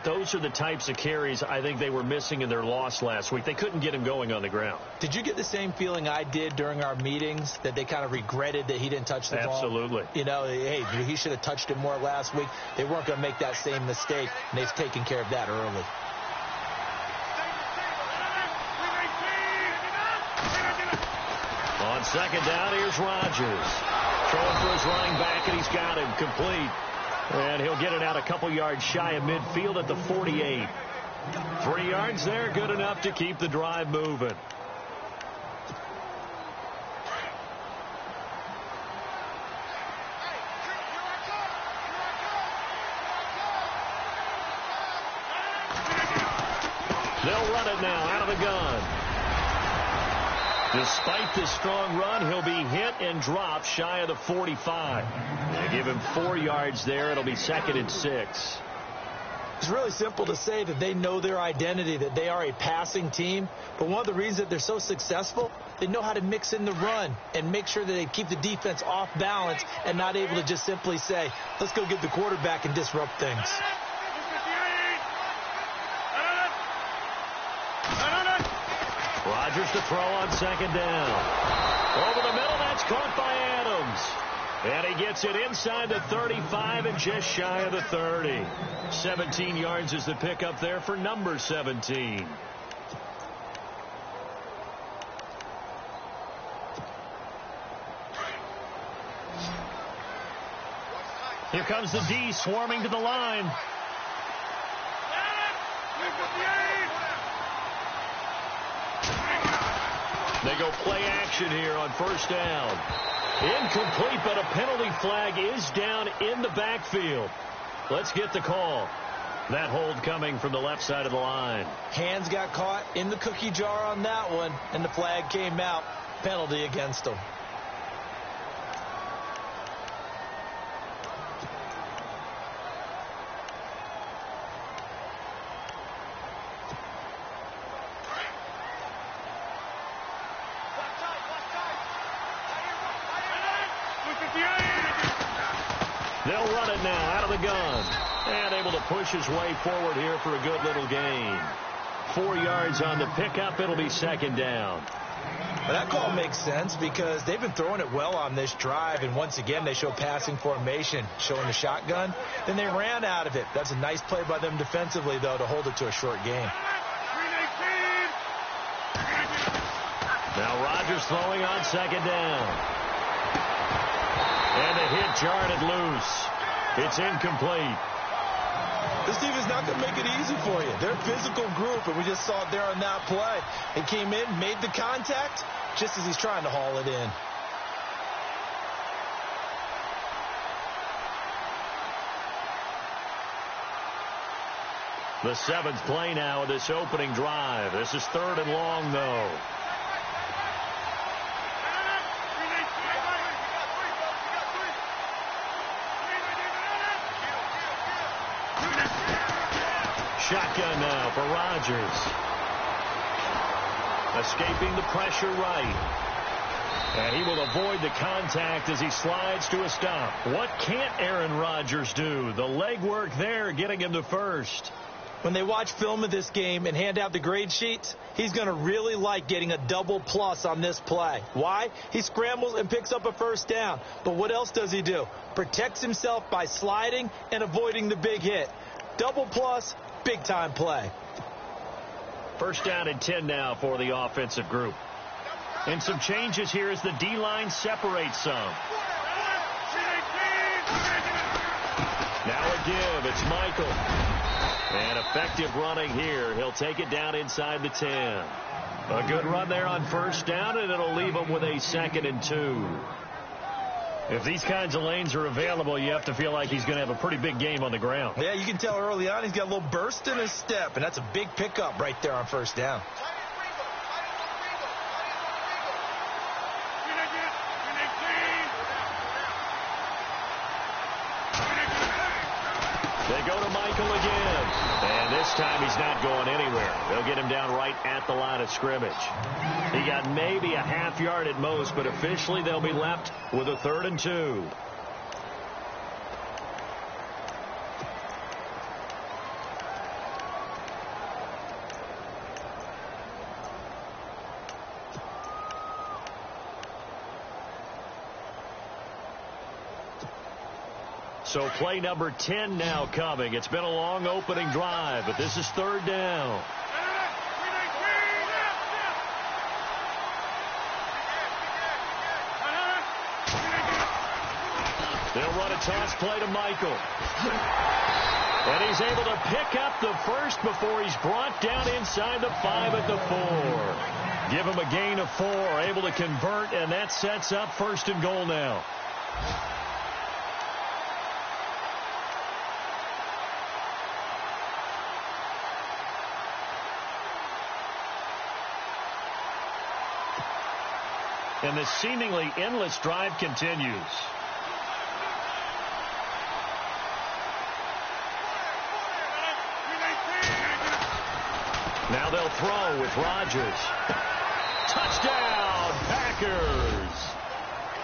Those are the types of carries I think they were missing in their loss last week. They couldn't get him going on the ground. Did you get the same feeling I did during our meetings, that they kind of regretted that he didn't touch the ball? Absolutely. You know, hey, he should have touched it more last week. They weren't going to make that same mistake, and they've taken care of that early. On second down, here's Rodgers. Throwing for his running back, and he's got him complete. And he'll get it out a couple yards shy of midfield at the 48. 3 yards there, good enough to keep the drive moving. They'll run it now out of the gun. Despite the strong run, he'll be hit and dropped shy of the 45. They give him 4 yards there. It'll be 2nd and 6. It's really simple to say that they know their identity, that they are a passing team. But one of the reasons that they're so successful, they know how to mix in the run and make sure that they keep the defense off balance and not able to just simply say, let's go get the quarterback and disrupt things. Rodgers to throw on second down. Over the middle, that's caught by Adams. And he gets it inside the 35 and just shy of the 30. 17 yards is the pickup there for number 17. Here comes the D swarming to the line. They go play action here on first down. Incomplete, but a penalty flag is down in the backfield. Let's get the call. That hold coming from the left side of the line. Hands got caught in the cookie jar on that one, and the flag came out. Penalty against them. They'll run it now out of the gun. And able to push his way forward here for a good little gain. 4 yards on the pickup. It'll be second down. Well, that call makes sense because they've been throwing it well on this drive. And once again, they show passing formation, showing the shotgun. Then they ran out of it. That's a nice play by them defensively, though, to hold it to a short gain. Now Rodgers throwing on second down. And the hit jarred it loose. It's incomplete. This team is not going to make it easy for you. They're a physical group, and we just saw it there on that play. It came in, made the contact, just as he's trying to haul it in. The 7th play now of this opening drive. This is 3rd and long, though. Shotgun now for Rodgers. Escaping the pressure right. And he will avoid the contact as he slides to a stop. What can't Aaron Rodgers do? The legwork there getting him to first. When they watch film of this game and hand out the grade sheets, he's going to really like getting a double plus on this play. Why? He scrambles and picks up a first down. But what else does he do? Protects himself by sliding and avoiding the big hit. Double plus, big-time play. First down and 10 now for the offensive group. And some changes here as the D-line separates some. Now a give. It's Michael. And effective running here. He'll take it down inside the 10. A good run there on first down, and it'll leave him with a 2nd and 2. If these kinds of lanes are available, you have to feel like he's going to have a pretty big game on the ground. Yeah, you can tell early on he's got a little burst in his step, and that's a big pickup right there on first down. They go to Michael again. And this time he's not going anywhere. They'll get him down right at the line of scrimmage. He got maybe a half yard at most, but officially they'll be left with a 3rd and 2. So play number 10 now coming. It's been a long opening drive, but this is third down. They'll run a toss play to Michael. And he's able to pick up the first before he's brought down inside the 5 at the 4. Give him a gain of 4, able to convert, and that sets up first and goal now. And the seemingly endless drive continues. Now they'll throw with Rodgers. Touchdown, Packers.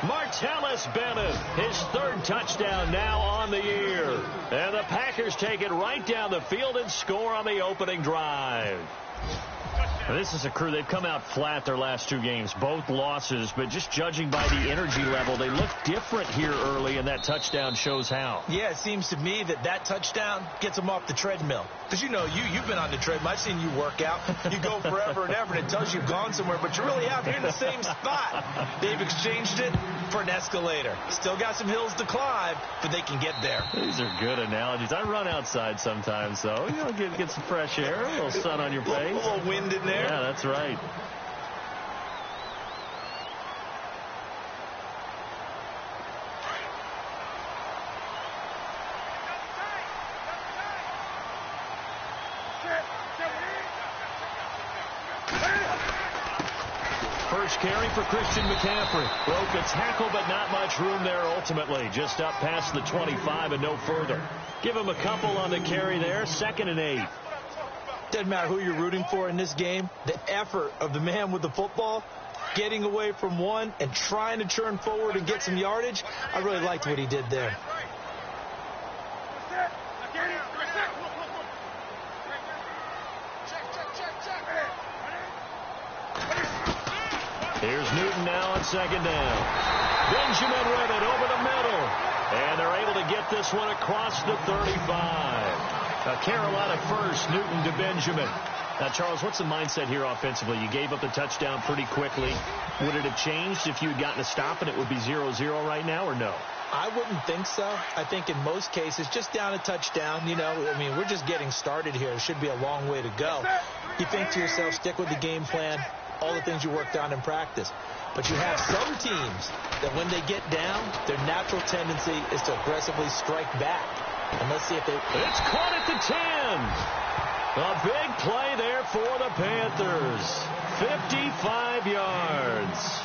Martellus Bennett, his third touchdown now on the year. And the Packers take it right down the field and score on the opening drive. This is a crew. They've come out flat their last 2 games, both losses, but just judging by the energy level, they look different here early, and that touchdown shows how. Yeah, it seems to me that touchdown gets them off the treadmill. Because, you know, you've been on the treadmill. I've seen you work out. You go forever and ever, and it tells you've gone somewhere, but you're really out here in the same spot. They've exchanged it for an escalator. Still got some hills to climb, but they can get there. These are good analogies. I run outside sometimes, though. You know, get some fresh air, a little sun on your face. A little wind in there. Yeah, that's right. First carry for Christian McCaffrey. Broke a tackle, but not much room there ultimately. Just up past the 25 and no further. Give him a couple on the carry there. 2nd and 8. Doesn't matter who you're rooting for in this game. The effort of the man with the football, getting away from one and trying to turn forward and get some yardage, I really liked what he did there. Here's Newton now on 2nd down. Benjamin with it over the middle. And they're able to get this one across the 35. A Carolina first, Newton to Benjamin. Now, Charles, what's the mindset here offensively? You gave up the touchdown pretty quickly. Would it have changed if you had gotten a stop and it would be 0-0 right now, or no? I wouldn't think so. I think in most cases, just down a touchdown, you know, I mean, we're just getting started here. It should be a long way to go. You think to yourself, stick with the game plan, all the things you worked on in practice. But you have some teams that when they get down, their natural tendency is to aggressively strike back. And let's see if they... It's caught at the 10. A big play there for the Panthers. 55 yards.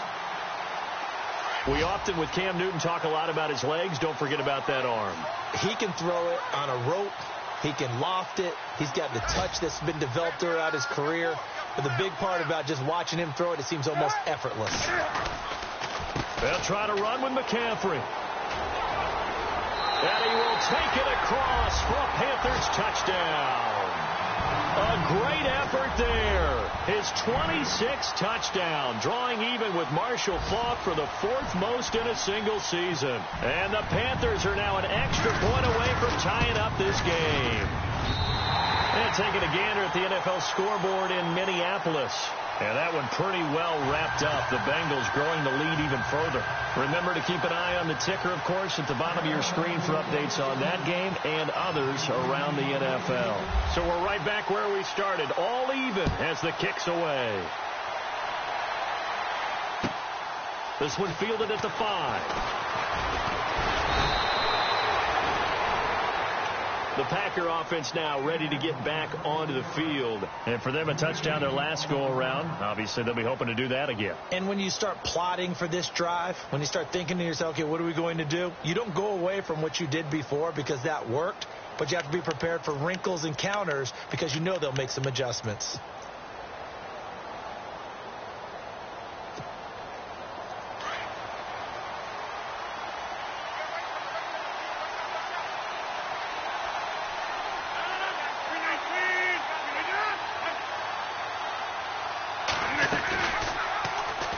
We often, with Cam Newton, talk a lot about his legs. Don't forget about that arm. He can throw it on a rope. He can loft it. He's got the touch that's been developed throughout his career. But the big part about just watching him throw it seems almost effortless. They'll try to run with McCaffrey. And he will take it across for a Panthers touchdown. A great effort there. His 26th touchdown, drawing even with Marshall Faulk for the 4th most in a single season. And the Panthers are now an extra point away from tying up this game. And taking a gander at the NFL scoreboard in Minneapolis. And that one pretty well wrapped up. The Bengals growing the lead even further. Remember to keep an eye on the ticker, of course, at the bottom of your screen for updates on that game and others around the NFL. So we're right back where we started, all even as the kick's away. This one fielded at the 5. The Packer offense now ready to get back onto the field. And for them, a touchdown their last go-around. Obviously, they'll be hoping to do that again. And when you start plotting for this drive, when you start thinking to yourself, okay, what are we going to do? You don't go away from what you did before because that worked. But you have to be prepared for wrinkles and counters because you know they'll make some adjustments.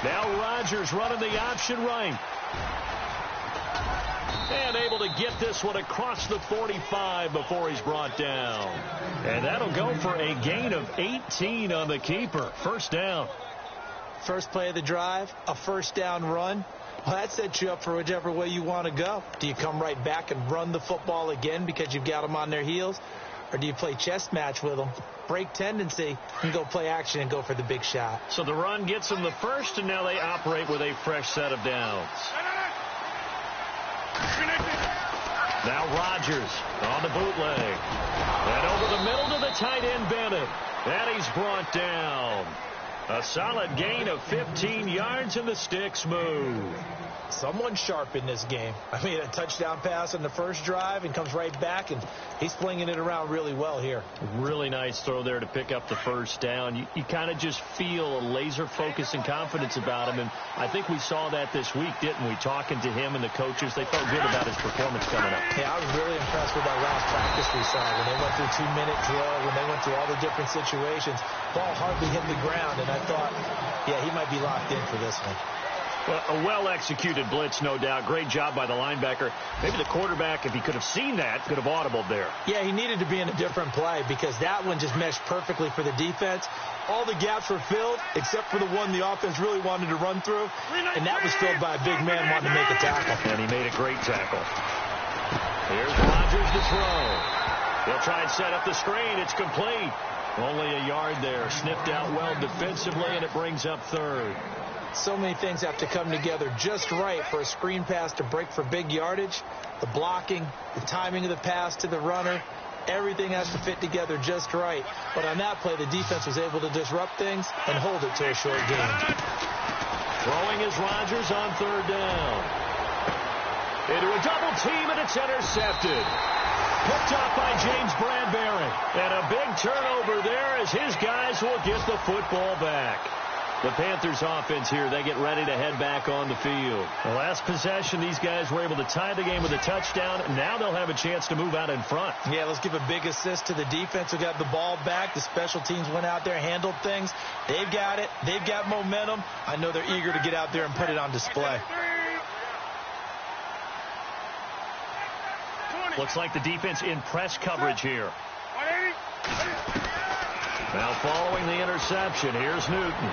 Now Rodgers running the option right. And able to get this one across the 45 before he's brought down. And that'll go for a gain of 18 on the keeper. First down. First play of the drive, a first down run. Well, that sets you up for whichever way you want to go. Do you come right back and run the football again because you've got them on their heels? Or do you play chess match with them, break tendency, and go play action and go for the big shot? So the run gets them the first, and now they operate with a fresh set of downs. Now Rodgers on the bootleg. And over the middle to the tight end, Bennett. And he's brought down. A solid gain of 15 yards, and the sticks move. Someone's sharp in this game. I mean, a touchdown pass on the first drive and comes right back, and he's flinging it around really well here. Really nice throw there to pick up the first down. You kind of just feel a laser focus and confidence about him, and I think we saw that this week, didn't we? Talking to him and the coaches, they felt good about his performance coming up. Yeah, I was really impressed with that last practice we saw when they went through 2-minute drill, when they went through all the different situations. Ball hardly hit the ground, and I thought, yeah, he might be locked in for this one. Well, a well-executed blitz, no doubt. Great job by the linebacker. Maybe the quarterback, if he could have seen that, could have audibled there. Yeah, he needed to be in a different play because that one just meshed perfectly for the defense. All the gaps were filled except for the one the offense really wanted to run through, and that was filled by a big man wanting to make a tackle. And he made a great tackle. Here's Rodgers to throw. He'll try and set up the screen. It's complete. Only a yard there. Sniffed out well defensively, and it brings up third. So many things have to come together just right for a screen pass to break for big yardage. The blocking, the timing of the pass to the runner, everything has to fit together just right. But on that play, the defense was able to disrupt things and hold it to a short gain. Throwing is Rodgers on third down. Into a double team, and it's intercepted. Picked up by James Bradbury. And a big turnover there as his guys will get the football back. The Panthers offense here, they get ready to head back on the field. The last possession, these guys were able to tie the game with a touchdown. Now they'll have a chance to move out in front. Yeah, let's give a big assist to the defense who got the ball back. The special teams went out there, handled things. They've got it. They've got momentum. I know they're eager to get out there and put it on display. Looks like the defense in press coverage here. Now following the interception, here's Newton.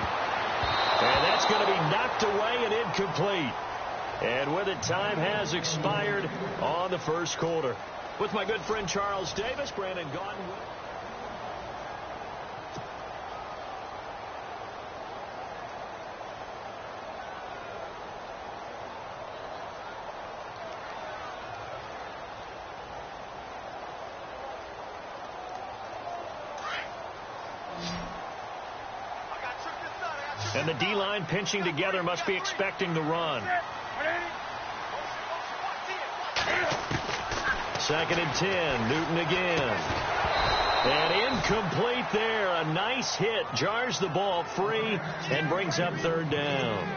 And that's going to be knocked away and incomplete. And with it, time has expired on the first quarter. With my good friend Charles Davis, Brandon Gaudin. And the D-line pinching together must be expecting the run. Second and 10. Newton again. And incomplete there. A nice hit. Jars the ball free and brings up third down.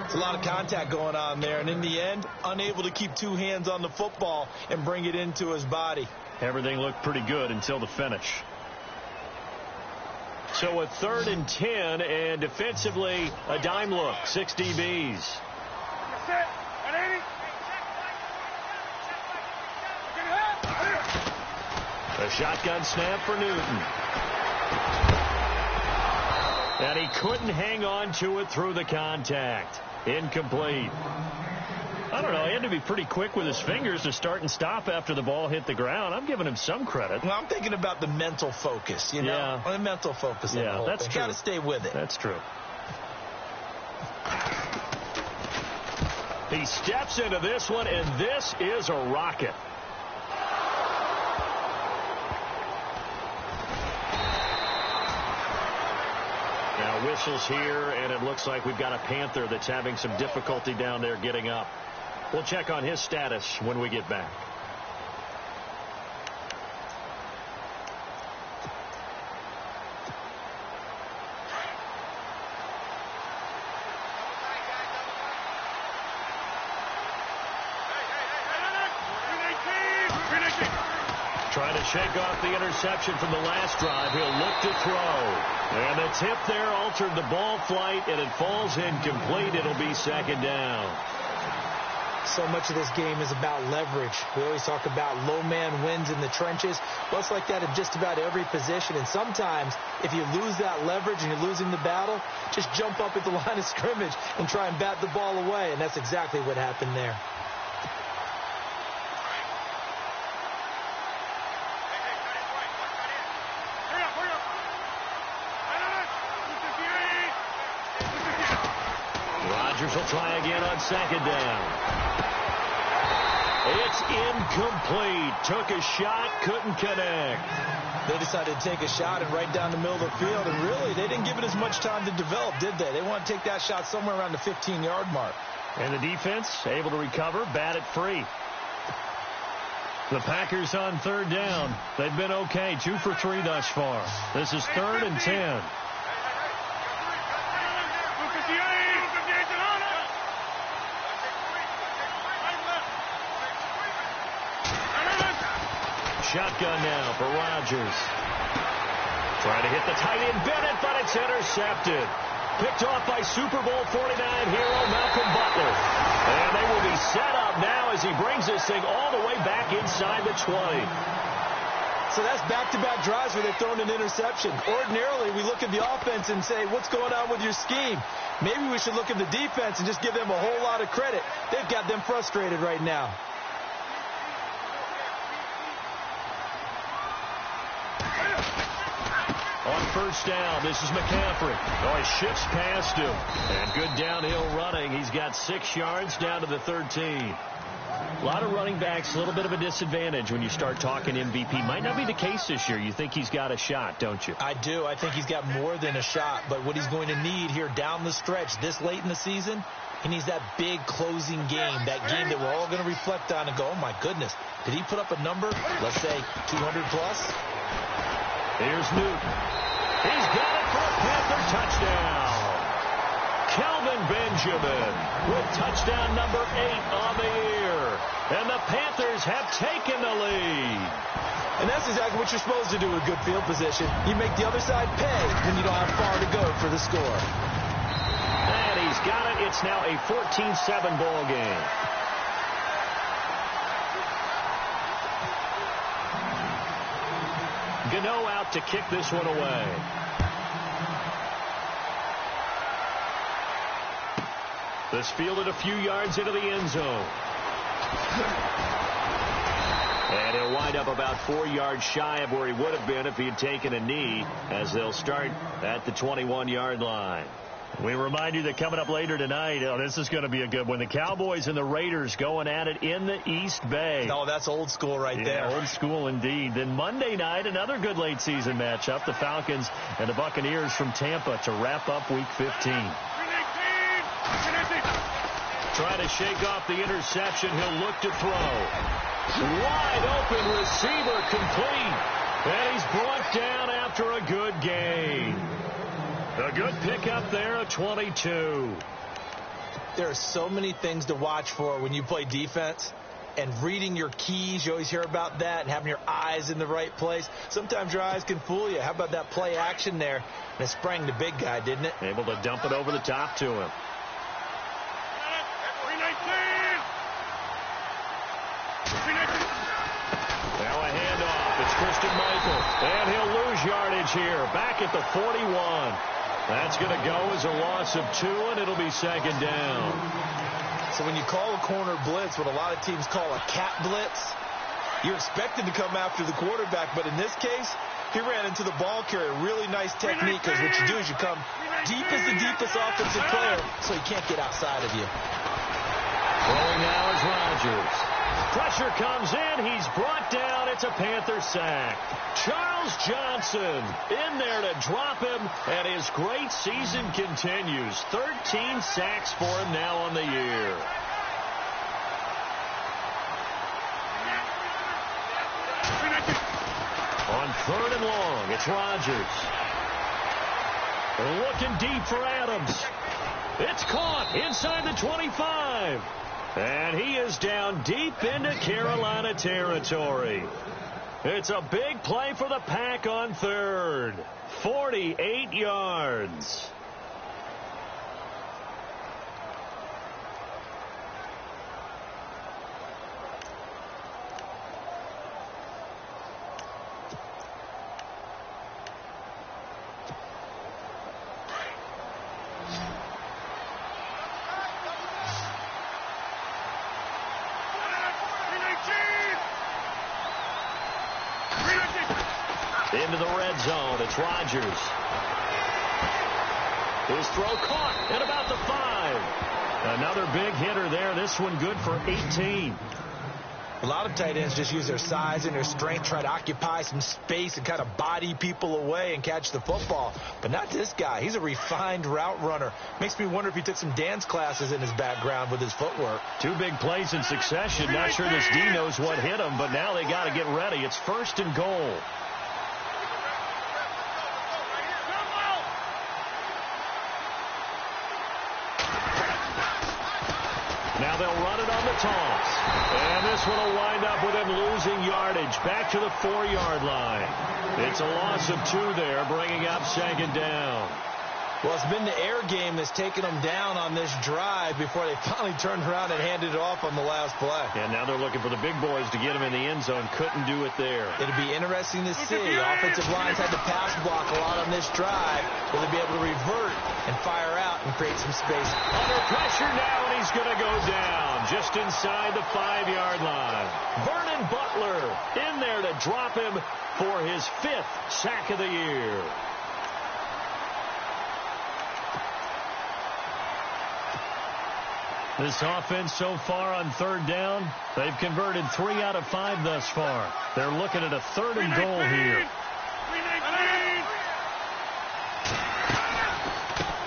It's a lot of contact going on there. And in the end, unable to keep two hands on the football and bring it into his body. Everything looked pretty good until the finish. So a third and 10, and defensively, a dime look, 6 DBs. A shotgun snap for Newton. And he couldn't hang on to it through the contact. Incomplete. I don't know. He had to be pretty quick with his fingers to start and stop after the ball hit the ground. I'm giving him some credit. Well, I'm thinking about the mental focus, you know? Yeah. The mental focus. Yeah, that's true. Got to stay with it. That's true. He steps into this one, and this is a rocket. Now whistles here, and it looks like we've got a Panther that's having some difficulty down there getting up. We'll check on his status when we get back. Trying to shake off the interception from the last drive. He'll look to throw. And the tip there altered the ball flight, and it falls incomplete. It'll be second down. So much of this game is about leverage. We always talk about low man wins in the trenches. Well, it's like that in just about every position. And sometimes, if you lose that leverage and you're losing the battle, just jump up at the line of scrimmage and try and bat the ball away. And that's exactly what happened there. Rodgers will try again on second down. It's incomplete. Took a shot, couldn't connect. They decided to take a shot and right down the middle of the field, and really, they didn't give it as much time to develop, did they? They want to take that shot somewhere around the 15-yard mark. And the defense able to recover, bat it free. The Packers on third down. They've been okay, 2 for 3 thus far. This is 3rd and 10. Shotgun now for Rodgers. Trying to hit the tight end Bennett, but it's intercepted. Picked off by Super Bowl 49 hero Malcolm Butler. And they will be set up now as he brings this thing all the way back inside the 20. So that's back-to-back drives where they've thrown an interception. Ordinarily, we look at the offense and say, what's going on with your scheme? Maybe we should look at the defense and just give them a whole lot of credit. They've got them frustrated right now. On first down, this is McCaffrey. Oh, he shifts past him. And good downhill running. He's got 6 yards down to the 13. A lot of running backs, a little bit of a disadvantage when you start talking MVP. Might not be the case this year. You think he's got a shot, don't you? I do. I think he's got more than a shot. But what he's going to need here down the stretch this late in the season, he needs that big closing game, that game that we're all going to reflect on and go, oh, my goodness, did he put up a number, let's say 200 plus? Here's Newton. He's got it for a Panther touchdown. Kelvin Benjamin with touchdown number 8 on the year. And the Panthers have taken the lead. And that's exactly what you're supposed to do with good field position. You make the other side pay when you don't have far to go for the score. And he's got it. It's now a 14-7 ball game. Gano out to kick this one away. This fielded a few yards into the end zone. And he'll wind up about 4 yards shy of where he would have been if he had taken a knee, as they'll start at the 21-yard line. We remind you that coming up later tonight, this is going to be a good one. The Cowboys and the Raiders going at it in the East Bay. Oh, that's old school right there. Old school indeed. Then Monday night, another good late season matchup. The Falcons and the Buccaneers from Tampa to wrap up Week 15. Trying to shake off the interception. He'll look to throw. Wide open receiver complete. And he's brought down after a good gain. A good pickup there, a 22. There are so many things to watch for when you play defense. And reading your keys, you always hear about that, and having your eyes in the right place. Sometimes your eyes can fool you. How about that play action there? And it sprang the big guy, didn't it? Able to dump it over the top to him. Now a handoff. It's Christian Michael. And he'll lose yardage here. Back at the 41. That's going to go as a loss of 2, and it'll be second down. So when you call a corner blitz, what a lot of teams call a cat blitz, you're expected to come after the quarterback. But in this case, he ran into the ball carrier. Really nice technique, because what you do is you come deep as the deepest offensive player, so he can't get outside of you. Throwing now is Rodgers. Pressure comes in. He's brought down. It's a Panther sack. Charles Johnson in there to drop him, and his great season continues. 13 sacks for him now on the year. On 3rd and long, it's Rodgers. Looking deep for Adams. It's caught inside the 25. And he is down deep into Carolina territory. It's a big play for the Pack on 3rd. 48 yards. Into the red zone. It's Rodgers. His throw caught at about the 5. Another big hitter there. This one good for 18. A lot of tight ends just use their size and their strength, try to occupy some space and kind of body people away and catch the football. But not this guy. He's a refined route runner. Makes me wonder if he took some dance classes in his background with his footwork. 2 big plays in succession. Not sure this D knows what hit him, but now they got to get ready. It's 1st and goal. Now they'll run it on the toss. And this one will wind up with him losing yardage back to the 4-yard line. It's a loss of 2 there, bringing up 2nd down. Well, it's been the air game that's taken them down on this drive before they finally turned around and handed it off on the last play. And now they're looking for the big boys to get him in the end zone. Couldn't do it there. It'll be interesting to see. Offensive lines had to pass block a lot on this drive. Will they be able to revert and fire out and create some space? Under pressure now, and he's going to go down just inside the 5-yard line. Vernon Butler in there to drop him for his 5th sack of the year. This offense so far on 3rd down, they've converted 3 out of 5 thus far. They're looking at a 3rd and goal here.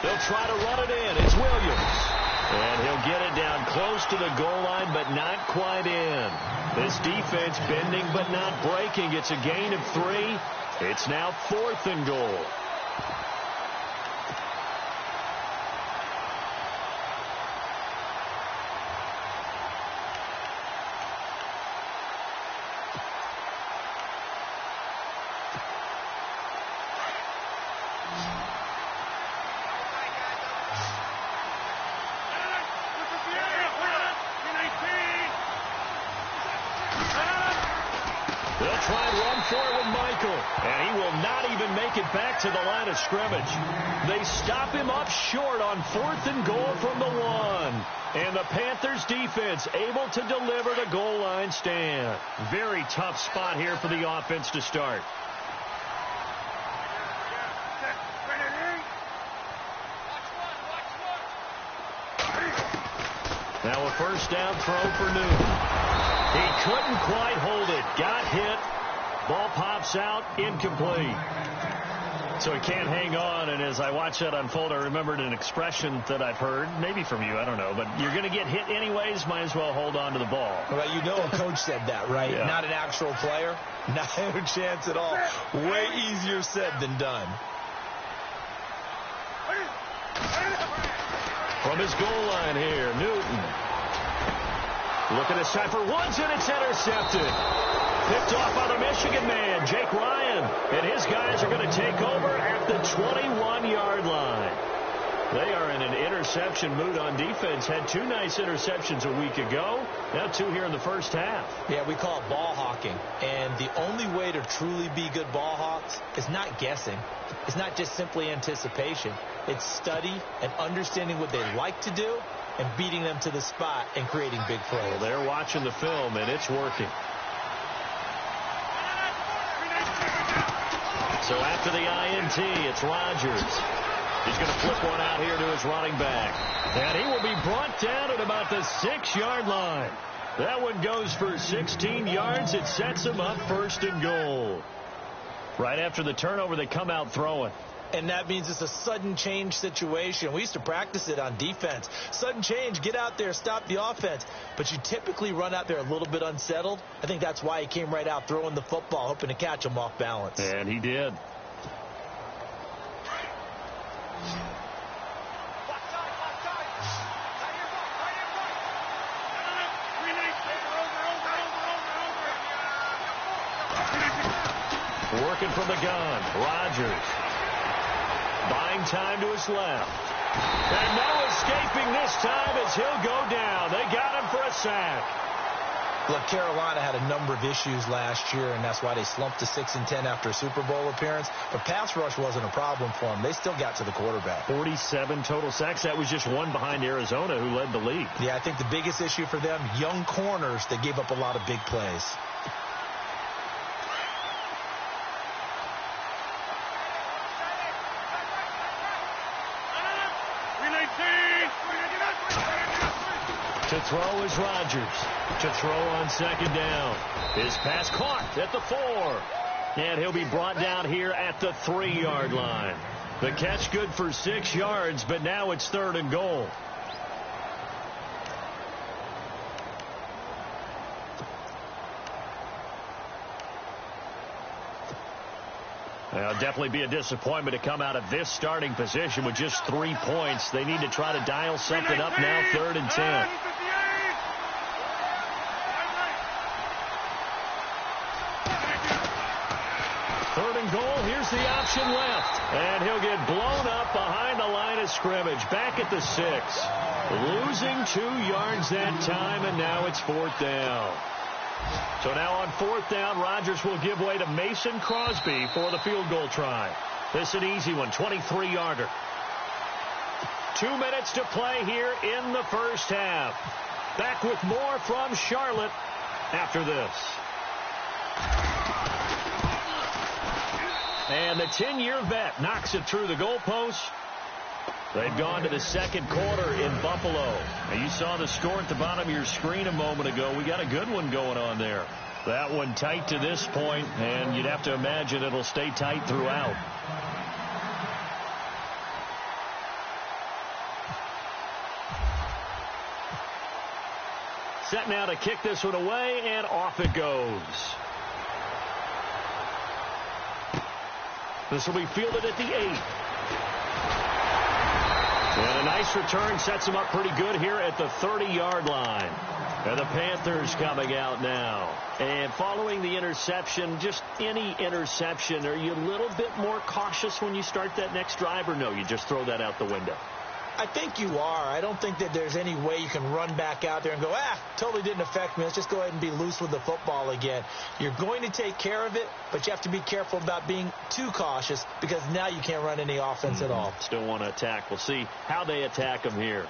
They'll try to run it in. It's Williams. And he'll get it down close to the goal line, but not quite in. This defense bending but not breaking. It's a gain of 3. It's now 4th and goal. They'll try and run for it with Michael. And he will not even make it back to the line of scrimmage. They stop him up short on 4th and goal from the 1. And the Panthers defense able to deliver the goal line stand. Very tough spot here for the offense to start. Now a 1st down throw for Newton. He couldn't quite hold it. Got hit. Ball pops out. Incomplete. So he can't hang on. And as I watched that unfold, I remembered an expression that I've heard, maybe from you, I don't know, but you're going to get hit anyways, might as well hold on to the ball. Well, you know a coach said that, right? Yeah. Not an actual player. Not a chance at all. Way easier said than done. From his goal line here, Newton. Looking this time for Woods, and it's intercepted. Picked off by the Michigan man, Jake Ryan. And his guys are going to take over at the 21-yard line. They are in an interception mood on defense. Had 2 nice interceptions a week ago. Now 2 here in the first half. Yeah, we call it ball hawking. And the only way to truly be good ball hawks is not guessing. It's not just simply anticipation. It's study and understanding what they like to do and beating them to the spot and creating big plays. Well, they're watching the film, and it's working. So after the INT, it's Rodgers. He's going to flip one out here to his running back. And he will be brought down at about the 6-yard line. That one goes for 16 yards. It sets him up 1st and goal. Right after the turnover, they come out throwing. And that means it's a sudden change situation. We used to practice it on defense. Sudden change, get out there, stop the offense. But you typically run out there a little bit unsettled. I think that's why he came right out throwing the football, hoping to catch him off balance. And he did. Working from the gun, Rodgers. Buying time to his left. And no escaping this time as he'll go down. They got him for a sack. Look, Carolina had a number of issues last year, and that's why they slumped to 6-10 after a Super Bowl appearance. But pass rush wasn't a problem for them. They still got to the quarterback. 47 total sacks. That was just 1 behind Arizona, who led the league. Yeah, I think the biggest issue for them, young corners that gave up a lot of big plays. To throw is Rodgers. To throw on second down. His pass caught at the 4. And he'll be brought down here at the 3-yard line. The catch good for 6 yards, but now it's 3rd and goal. Well, definitely be a disappointment to come out of this starting position with just 3 points. They need to try to dial something up now, 3rd and 10. Third and goal, here's the option left. And he'll get blown up behind the line of scrimmage, back at the 6. Losing 2 yards that time, and now it's 4th down. So now on 4th down, Rodgers will give way to Mason Crosby for the field goal try. This an easy one, 23-yarder. 2 minutes to play here in the first half. Back with more from Charlotte after this. And the 10-year vet knocks it through the goalpost. They've gone to the second quarter in Buffalo. Now, you saw the score at the bottom of your screen a moment ago. We got a good one going on there. That one tight to this point, and you'd have to imagine it'll stay tight throughout. Set now to kick this one away, and off it goes. This will be fielded at the 8. And a nice return sets him up pretty good here at the 30-yard line. And the Panthers coming out now. And following the interception, just any interception, are you a little bit more cautious when you start that next drive, or no, you just throw that out the window? I think you are. I don't think that there's any way you can run back out there and go, totally didn't affect me. Let's just go ahead and be loose with the football again. You're going to take care of it, but you have to be careful about being too cautious because now you can't run any offense at all. Still want to attack. We'll see how they attack them here.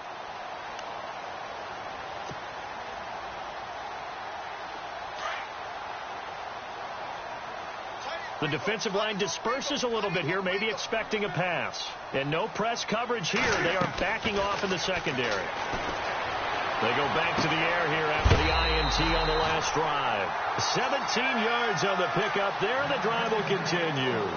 The defensive line disperses a little bit here, maybe expecting a pass. And no press coverage here. They are backing off in the secondary. They go back to the air here after the INT on the last drive. 17 yards on the pickup there, and the drive will continue.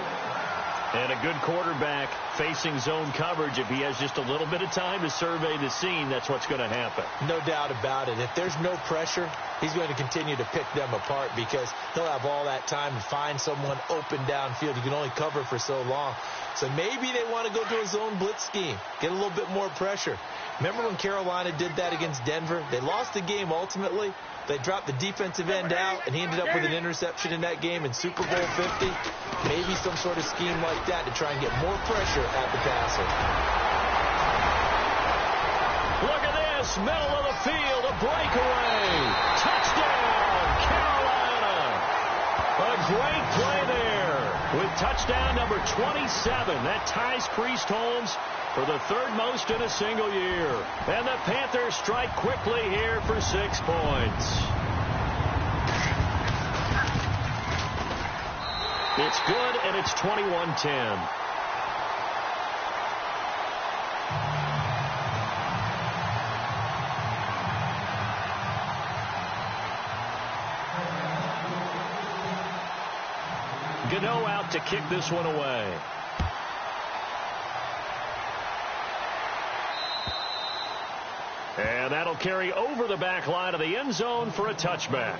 And a good quarterback facing zone coverage. If he has just a little bit of time to survey the scene, that's what's going to happen. No doubt about it. If there's no pressure, he's going to continue to pick them apart because he'll have all that time to find someone open downfield. You can only cover for so long. So maybe they want to go to a zone blitz scheme, get a little bit more pressure. Remember when Carolina did that against Denver? They lost the game ultimately. They dropped the defensive end out, and he ended up with an interception in that game in Super Bowl 50. Maybe some sort of scheme like that to try and get more pressure at the passer. Look at this, middle of the field, a breakaway. Touchdown, Carolina. A great play there with touchdown number 27. That ties Priest Holmes for the 3rd most in a single year. And the Panthers strike quickly here for 6 points. It's good, and it's 21-10. Gano out to kick this one away. And that'll carry over the back line of the end zone for a touchback.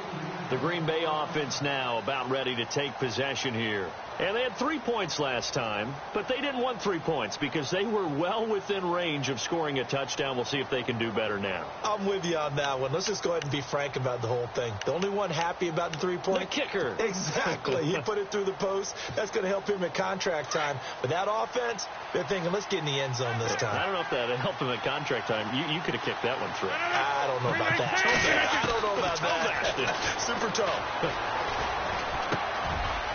The Green Bay offense now about ready to take possession here. And they had 3 points last time, but they didn't want 3 points because they were well within range of scoring a touchdown. We'll see if they can do better now. I'm with you on that one. Let's just go ahead and be frank about the whole thing. The only one happy about the 3-point? The kicker. Exactly. He put it through the post. That's going to help him at contract time. But that offense, they're thinking, let's get in the end zone this time. I don't know if that helped him at contract time. You could have kicked that one through. I don't know about that. I don't know about that. Super toe.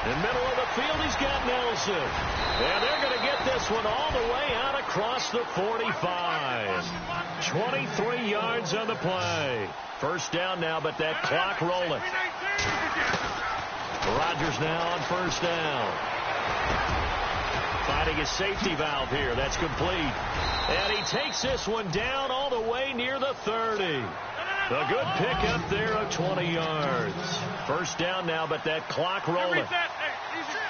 In the middle of the field, he's got Nelson. And they're going to get this one all the way out across the 45. 23 yards on the play. First down now, but that clock rolling. Rodgers now on first down. Finding his safety valve here. That's complete. And he takes this one down all the way near the 30. A good pickup there of 20 yards. First down now, but that clock rolling.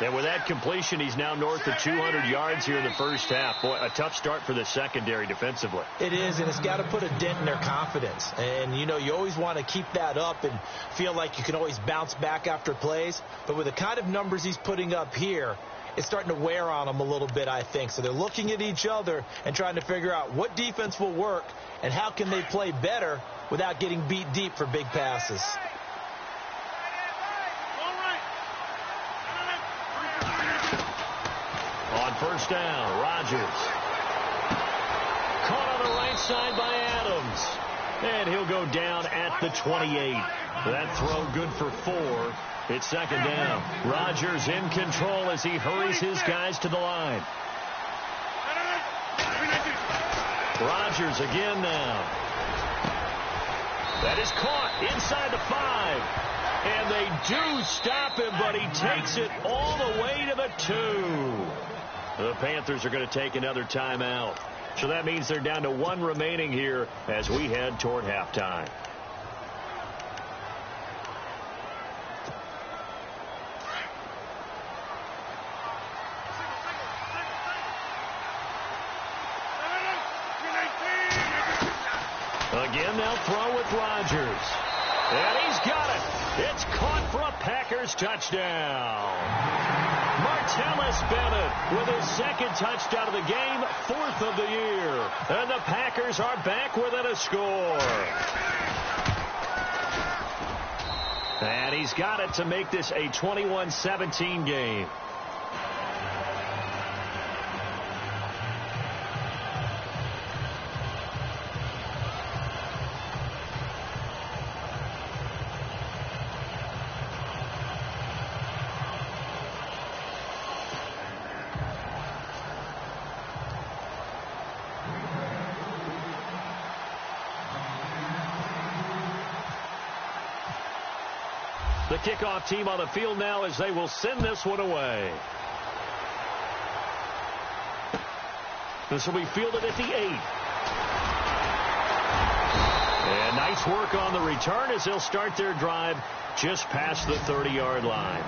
And with that completion, he's now north of 200 yards here in the first half. Boy, a tough start for the secondary defensively. It is, and it's got to put a dent in their confidence. And, you know, you always want to keep that up and feel like you can always bounce back after plays. But with the kind of numbers he's putting up here, it's starting to wear on them a little bit, I think. So they're looking at each other and trying to figure out what defense will work and how can they play better without getting beat deep for big passes. On first down, Rodgers. Caught on the right side by Adams. And he'll go down at the 28. That throw good for 4. It's second down. Rodgers in control as he hurries his guys to the line. Rodgers again now. That is caught inside the 5. And they do stop him, but he takes it all the way to the 2. The Panthers are going to take another timeout. So that means they're down to 1 remaining here as we head toward halftime. Again, they'll throw with Rodgers. And he's got it. It's caught for a Packers touchdown. Martellus Bennett with his second touchdown of the game, 4th of the year. And the Packers are back within a score. And he's got it to make this a 21-17 game. The kickoff team on the field now as they will send this one away. This will be fielded at the 8. And nice work on the return as they'll start their drive just past the 30-yard line.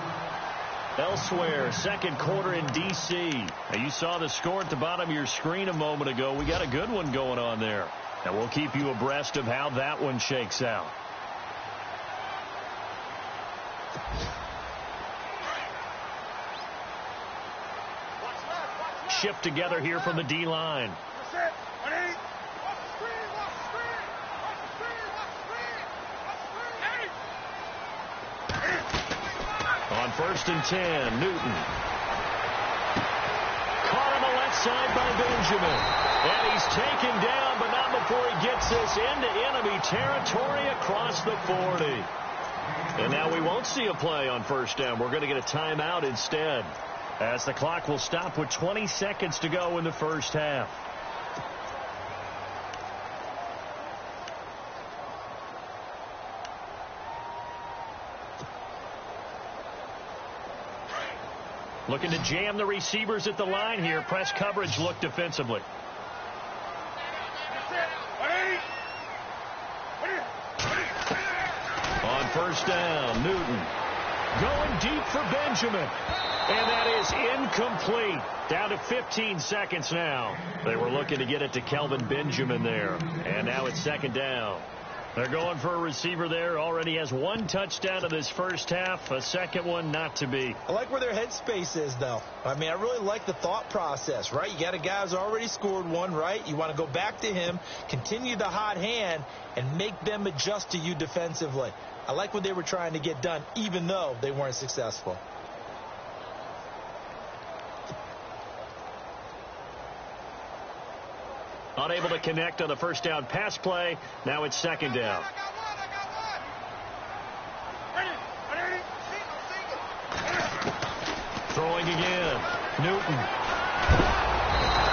Elsewhere, second quarter in D.C. Now, you saw the score at the bottom of your screen a moment ago. We got a good one going on there. And we'll keep you abreast of how that one shakes out. Shift together here from the D-line. On first and 10, Newton. Caught on the left side by Benjamin. And he's taken down, but not before he gets this into enemy territory across the 40. And now we won't see a play on first down. We're going to get a timeout instead, as the clock will stop with 20 seconds to go in the first half. Looking to jam the receivers at the line here. Press coverage look defensively. On first down, Newton. Going deep for Benjamin. And that is incomplete. Down to 15 seconds now. They were looking to get it to Kelvin Benjamin there. And now it's second down. They're going for a receiver there. Already has 1 touchdown in this first half. A second one not to be. I like where their headspace is, though. I mean, I really like the thought process, right? You got a guy who's already scored 1, right? You want to go back to him, continue the hot hand, and make them adjust to you defensively. I like what they were trying to get done, even though they weren't successful. Unable to connect on the first down pass play. Now it's second down. Throwing again. Newton.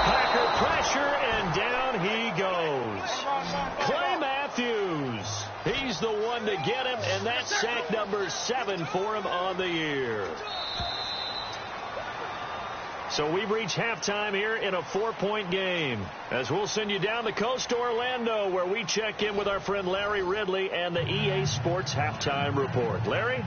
Packer pressure, and down he goes. Clay Matthews. He's the one to get him, and that's sack number 7 for him on the year. So we've reached halftime here in a 4-point game, as we'll send you down the coast to Orlando, where we check in with our friend Larry Ridley and the EA Sports Halftime Report. Larry?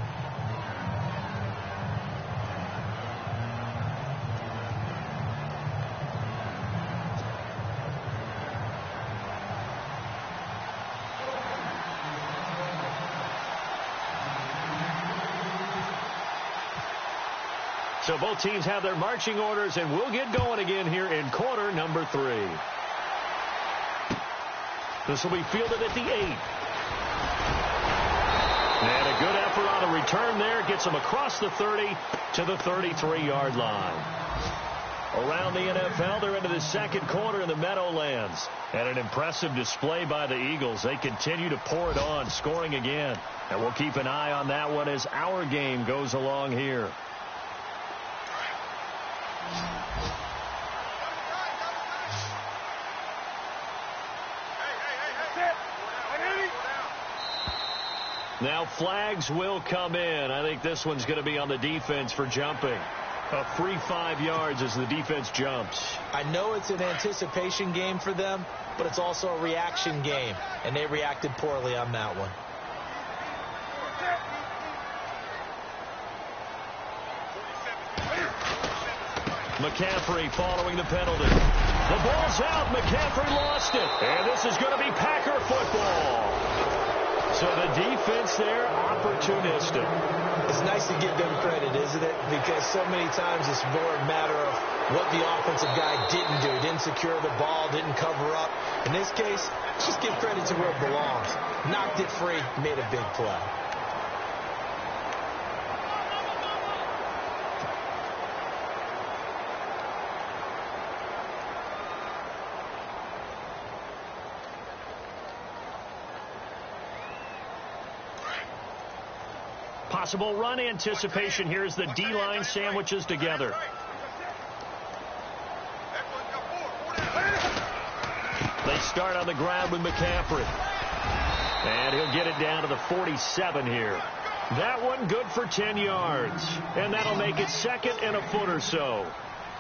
So both teams have their marching orders, and we'll get going again here in quarter number 3. This will be fielded at the 8. And a good effort on a return there. Gets them across the 30 to the 33-yard line. Around the NFL, they're into the second quarter in the Meadowlands. And an impressive display by the Eagles. They continue to pour it on, scoring again. And we'll keep an eye on that one as our game goes along here. Now flags will come in. I think this one's going to be on the defense for jumping. A free 5 yards as the defense jumps. I know it's an anticipation game for them, but it's also a reaction game, and they reacted poorly on that one. McCaffrey following the penalty. The ball's out. McCaffrey lost it. And this is going to be Packer football. So the defense there, opportunistic. It's nice to give them credit, isn't it? Because so many times it's more a matter of what the offensive guy didn't do. Didn't secure the ball, didn't cover up. In this case, just give credit to where it belongs. Knocked it free, made a big play. Possible run anticipation here as the D-line sandwiches together. They start on the ground with McCaffrey. And he'll get it down to the 47 here. That one good for 10 yards. And that'll make it second and a foot or so.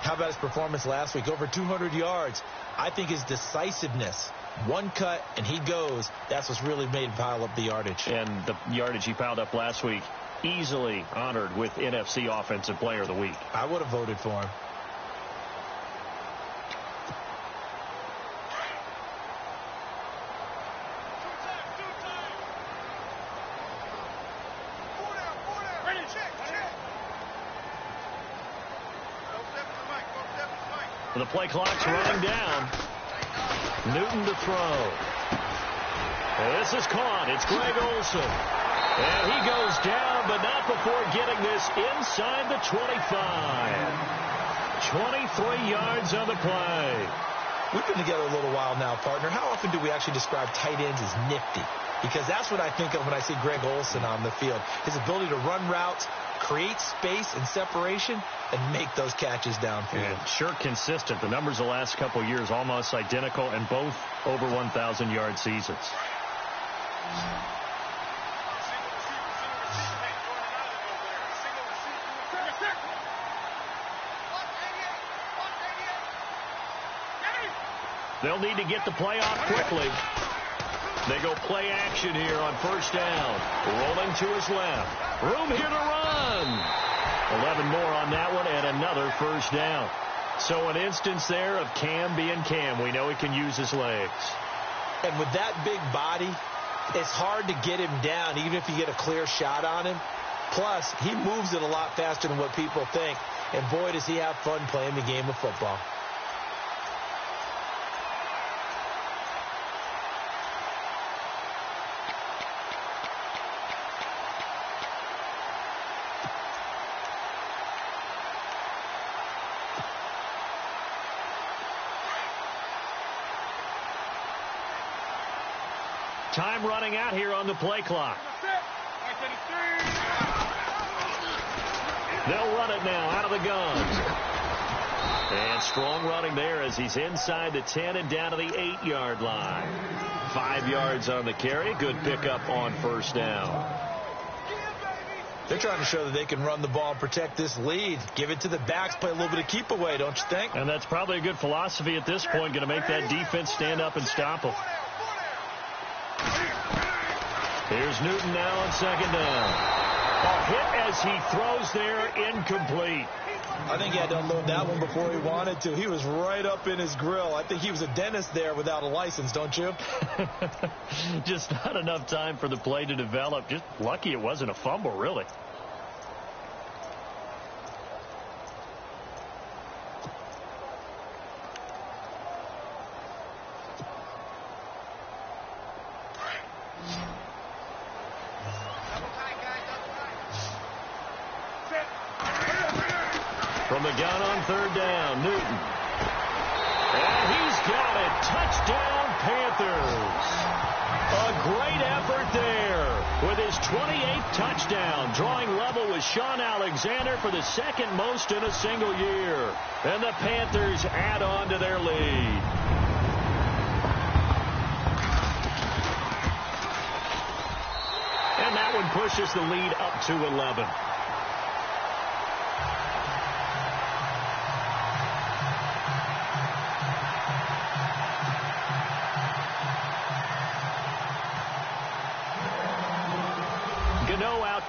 How about his performance last week? Over 200 yards. I think his decisiveness. One cut, and he goes. That's what's really made him pile up the yardage. And the yardage he piled up last week, easily honored with NFC Offensive Player of the Week. I would have voted for him. The play clock's running down. Newton to throw. And this is caught. It's Greg Olsen. And he goes down, but not before getting this inside the 25. 23 yards on the play. We've been together a little while now, partner. How often do we actually describe tight ends as nifty? Because that's what I think of when I see Greg Olsen on the field. His ability to run routes, create space and separation, and make those catches downfield. And sure consistent. The numbers the last couple years almost identical, and both over 1,000-yard seasons. They'll need to get the play off quickly. They go play action here on first down. Rolling to his left. Room here to run. 11 more on that one and another first down. So an instance there of Cam being Cam. We know he can use his legs. And with that big body, it's hard to get him down, even if you get a clear shot on him. Plus, he moves it a lot faster than what people think. And boy, does he have fun playing the game of football. Time running out here on the play clock. They'll run it now out of the gun. And strong running there as he's inside the 10 and down to the 8-yard line. 5 yards on the carry. Good pickup on first down. They're trying to show that they can run the ball and protect this lead. Give it to the backs, play a little bit of keep away, don't you think? And that's probably a good philosophy at this point, going to make that defense stand up and stop them. Here's Newton now on second down. A hit as he throws there, incomplete. I think he had to unload that one before he wanted to. He was right up in his grill. I think he was a dentist there without a license, don't you? Just not enough time for the play to develop. Just lucky it wasn't a fumble, really. From the gun on third down, Newton. And he's got it. Touchdown, Panthers. A great effort there with his 28th touchdown, drawing level with Sean Alexander for the second most in a single year. And the Panthers add on to their lead. And that one pushes the lead up to 11.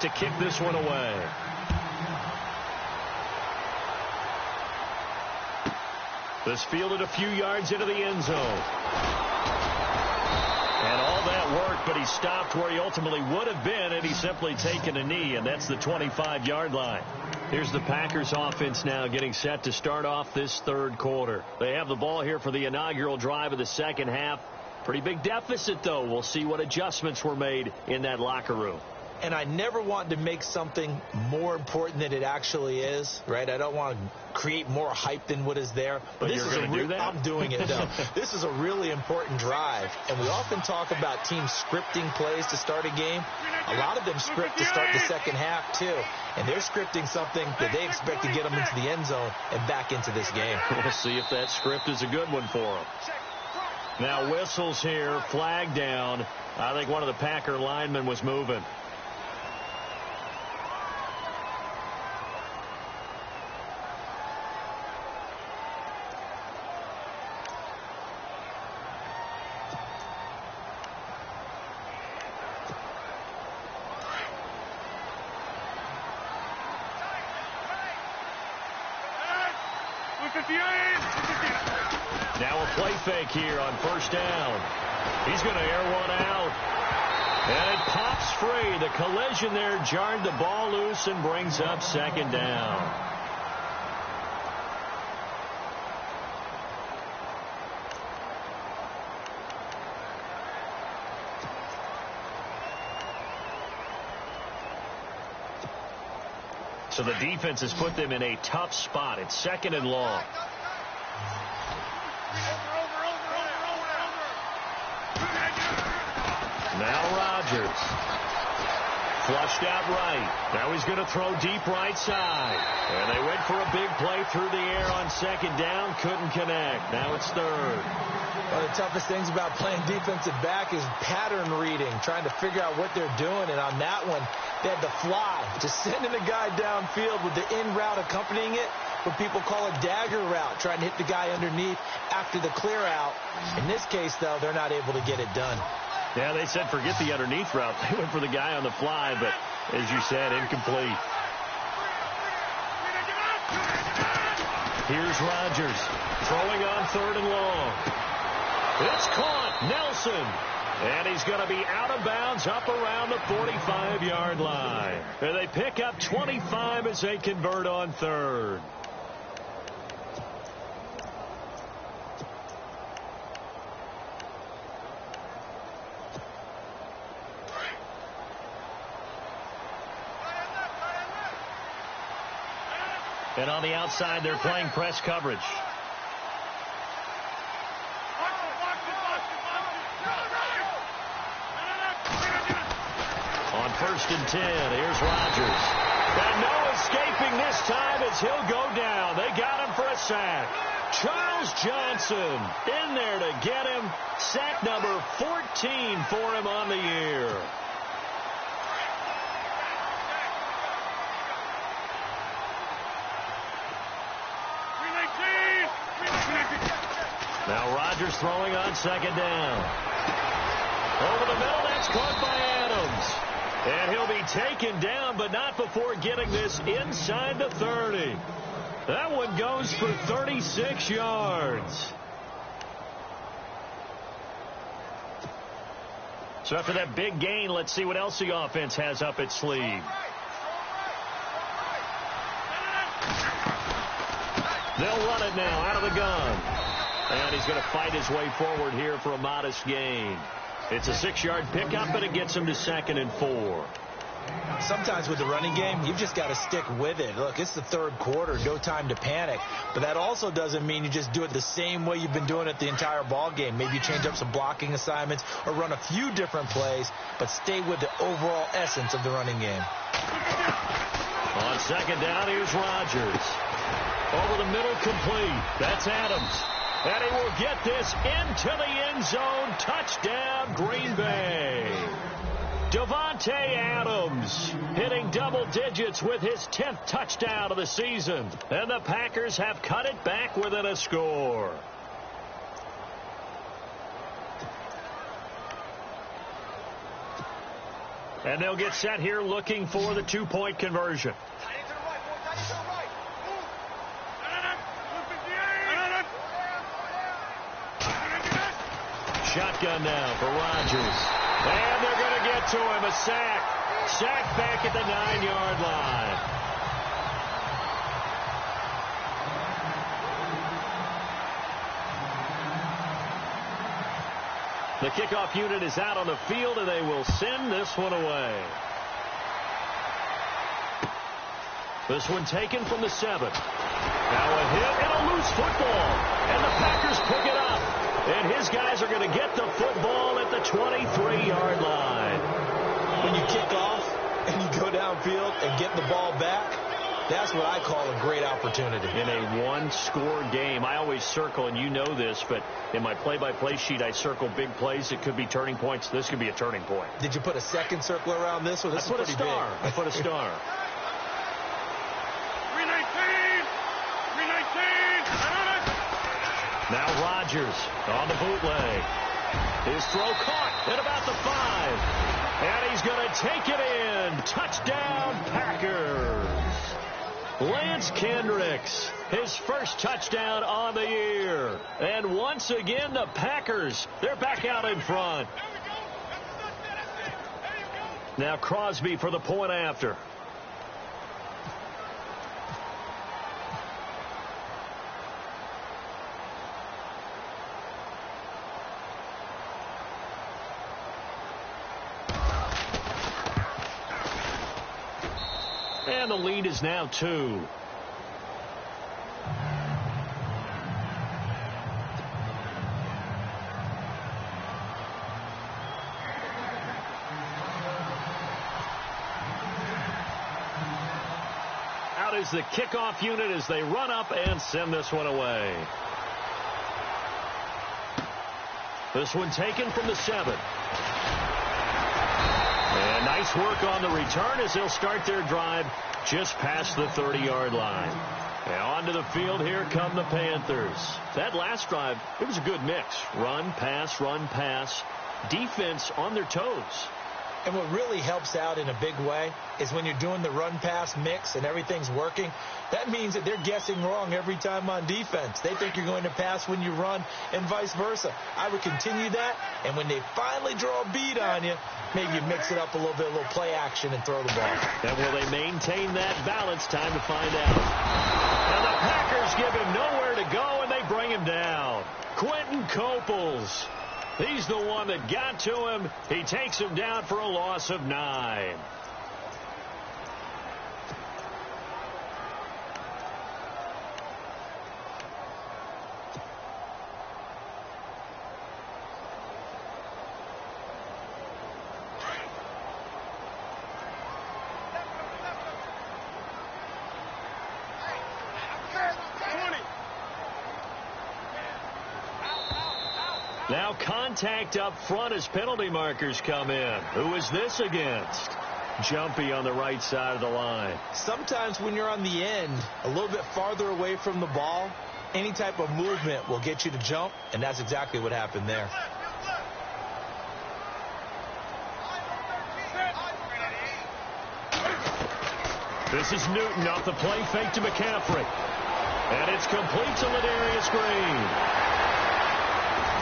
To kick this one away. This fielded a few yards into the end zone. And all that work, but he stopped where he ultimately would have been had he simply taken a knee, and that's the 25-yard line. Here's the Packers offense now getting set to start off this third quarter. They have the ball here for the inaugural drive of the second half. Pretty big deficit, though. We'll see what adjustments were made in that locker room. And I never want to make something more important than it actually is, right? I don't want to create more hype than what is there. But this is going to do that? I'm doing it, though. This is a really important drive. And we often talk about teams scripting plays to start a game. A lot of them script to start the second half, too. And they're scripting something that they expect to get them into the end zone and back into this game. We'll see if that script is a good one for them. Now whistles here, flag down. I think one of the Packer linemen was moving. Now a play fake here on first down. He's going to air one out. And it pops free. The collision there jarred the ball loose and brings up second down. So the defense has put them in a tough spot. It's second and long. Now Rodgers. Flushed out right. Now he's going to throw deep right side. And they went for a big play through the air on second down. Couldn't connect. Now it's third. One of the toughest things about playing defensive back is pattern reading, trying to figure out what they're doing. And on that one, they had the fly, just sending the guy downfield with the in route accompanying it, what people call a dagger route, trying to hit the guy underneath after the clear out. In this case, though, they're not able to get it done. Yeah, they said forget the underneath route. They went for the guy on the fly, but as you said, incomplete. Here's Rodgers throwing on third and long. It's caught. Nelson. And he's going to be out of bounds up around the 45-yard line. And they pick up 25 as they convert on third. And on the outside, they're playing press coverage. On first and 10, here's Rodgers. And no escaping this time as he'll go down. They got him for a sack. Charles Johnson in there to get him. Sack number 14 for him on the year. Now Rodgers throwing on second down. Over the middle, that's caught by Adams. And he'll be taken down, but not before getting this inside the 30. That one goes for 36 yards. So after that big gain, let's see what else the offense has up its sleeve. They'll run it now out of the gun. And he's going to fight his way forward here for a modest gain. It's a 6-yard pickup, but it gets him to 2nd and 4. Sometimes with the running game, you've just got to stick with it. Look, it's the third quarter, no time to panic. But that also doesn't mean you just do it the same way you've been doing it the entire ball game. Maybe you change up some blocking assignments or run a few different plays, but stay with the overall essence of the running game. On second down, here's Rodgers. Over the middle, complete. That's Adams. And he will get this into the end zone. Touchdown, Green Bay. Davante Adams hitting double digits with his 10th touchdown of the season. And the Packers have cut it back within a score. And they'll get set here looking for the 2-point conversion. Shotgun now for Rodgers. And they're going to get to him. A sack. Sack back at the 9-yard line. The kickoff unit is out on the field, and they will send this one away. This one taken from the 7. Now a hit and a loose football. And the Packers pick it up. And his guys are going to get the football at the 23-yard line. When you kick off and you go downfield and get the ball back, that's what I call a great opportunity. In a one-score game, I always circle, and you know this, but in my play-by-play sheet, I circle big plays. It could be turning points. This could be a turning point. Did you put a second circle around this one? This is pretty big. I put a star. 319! 319! Now Rodgers on the bootleg. His throw caught at about the 5. And he's going to take it in. Touchdown, Packers. Lance Kendricks, his first touchdown on the year. And once again, the Packers, they're back out in front. Now Crosby for the point after. And the lead is now 2. Out is the kickoff unit as they run up and send this one away. This one taken from the 7. And nice work on the return as they'll start their drive just past the 30-yard line. Now onto the field, here come the Panthers. That last drive, it was a good mix. Run, pass, defense on their toes. And what really helps out in a big way is when you're doing the run-pass mix and everything's working, that means that they're guessing wrong every time on defense. They think you're going to pass when you run and vice versa. I would continue that, and when they finally draw a beat on you, maybe you mix it up a little bit, a little play action, and throw the ball. And will they maintain that balance? Time to find out. And the Packers give him nowhere to go, and they bring him down. Quentin Coples. He's the one that got to him. He takes him down for a loss of 9. Now contact up front as penalty markers come in. Who is this against? Jumpy on the right side of the line. Sometimes when you're on the end, a little bit farther away from the ball, Any type of movement will get you to jump, and that's exactly what happened there. This is Newton off the play fake to McCaffrey. And it's complete to Ladarius Green.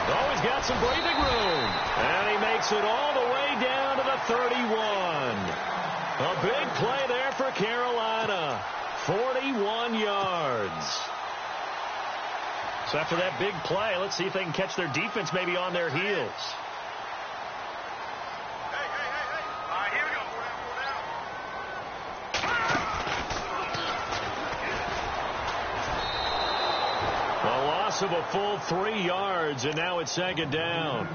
Oh, he's got some breathing room. And he makes it all the way down to the 31. A big play there for Carolina. 41 yards. So after that big play, let's see if they can catch their defense maybe on their heels. Here we go. A loss of a full 3 yards, and now it's second down.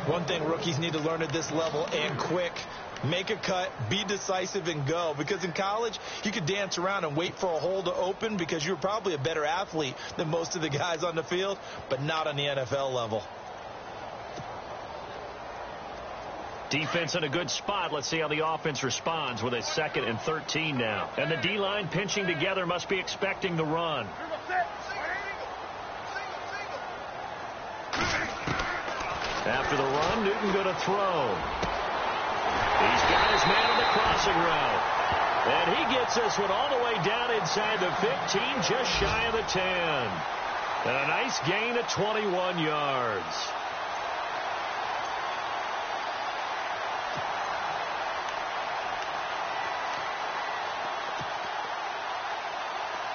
One thing rookies need to learn at this level, and quick, make a cut, be decisive, and go. Because in college, you could dance around and wait for a hole to open because you're probably a better athlete than most of the guys on the field, but not on the NFL level. Defense in a good spot. Let's see how the offense responds with a 2nd and 13 now. And the D-line pinching together must be expecting the run. After the run, Newton going to throw. He's got his man on the crossing route. And he gets this one all the way down inside the 15, just shy of the 10. And a nice gain of 21 yards.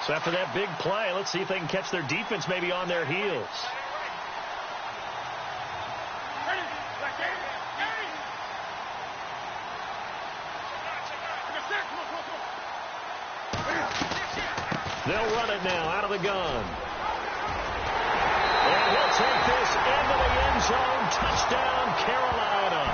So after that big play, let's see if they can catch their defense maybe on their heels. They'll run it now out of the gun. And he'll take this into the end zone. Touchdown, Carolina.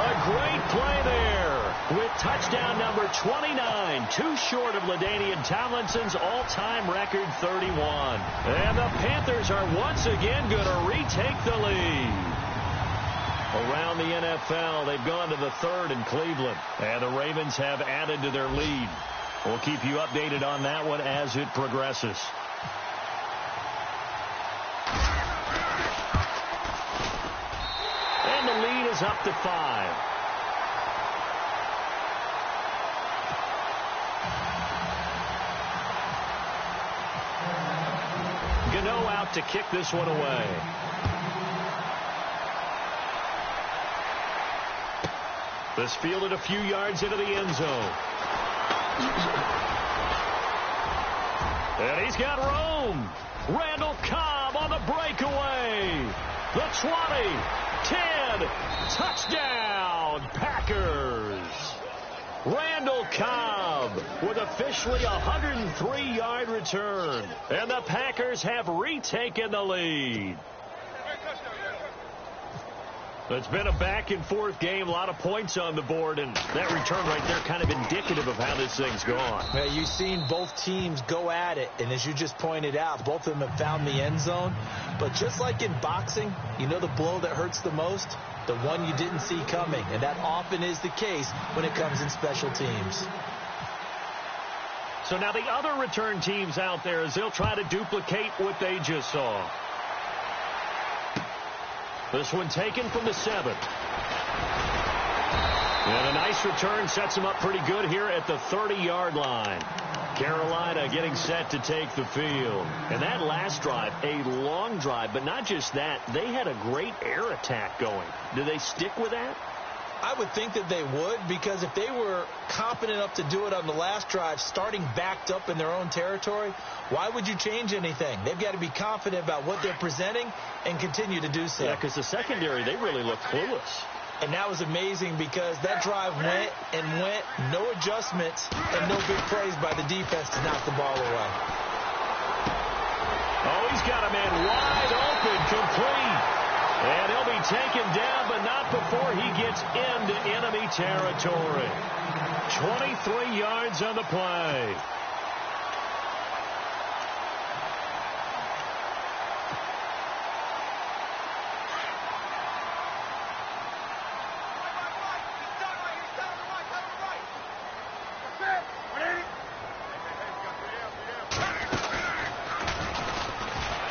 A great play there with touchdown number 29. Too short of LaDainian Tomlinson's all-time record 31. And the Panthers are once again going to retake the lead. Around the NFL, they've gone to the 3rd in Cleveland. And the Ravens have added to their lead. We'll keep you updated on that one as it progresses. And the lead is up to 5. Gano out to kick this one away. This fielded a few yards into the end zone. And he's got room. Randall Cobb on the breakaway. The 20, 10, touchdown, Packers. Randall Cobb with officially a 103-yard return. And the Packers have retaken the lead. It's been a back-and-forth game, a lot of points on the board, and that return right there kind of indicative of how this thing's gone. Yeah, you've seen both teams go at it, and as you just pointed out, both of them have found the end zone. But just like in boxing, you know the blow that hurts the most? The one you didn't see coming, and that often is the case when it comes in special teams. So now the other return teams out there, as they'll try to duplicate what they just saw. This one taken from the 7. And a nice return sets them up pretty good here at the 30-yard line. Carolina getting set to take the field. And that last drive, a long drive, but not just that, they had a great air attack going. Do they stick with that? I would think that they would, because if they were confident enough to do it on the last drive, starting backed up in their own territory, why would you change anything? They've got to be confident about what they're presenting and continue to do so. Yeah, because the secondary, they really looked clueless. And that was amazing because that drive went and went, no adjustments, and no big plays by the defense to knock the ball away. Oh, he's got a man wide open, complete. And he'll be taken down, but not before he gets into enemy territory. 23 yards on the play.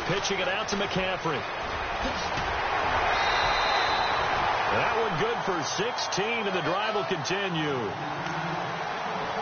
pitching it out to McCaffrey. That one good for 16, and the drive will continue.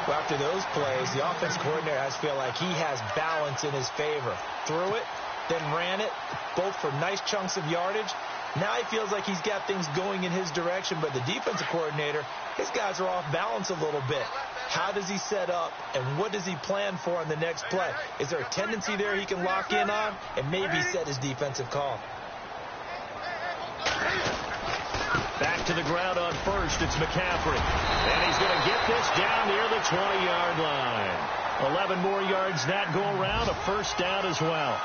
Well, after those plays, the offense coordinator has to feel like he has balance in his favor. Threw it, then ran it, both for nice chunks of yardage. Now he feels like he's got things going in his direction, but the defensive coordinator, his guys are off balance a little bit. How does he set up, and what does he plan for on the next play? Is there a tendency there he can lock in on and maybe set his defensive call? Back to the ground on first. It's McCaffrey. And he's going to get this down near the 20-yard line. 11 more yards that go around. A first down as well.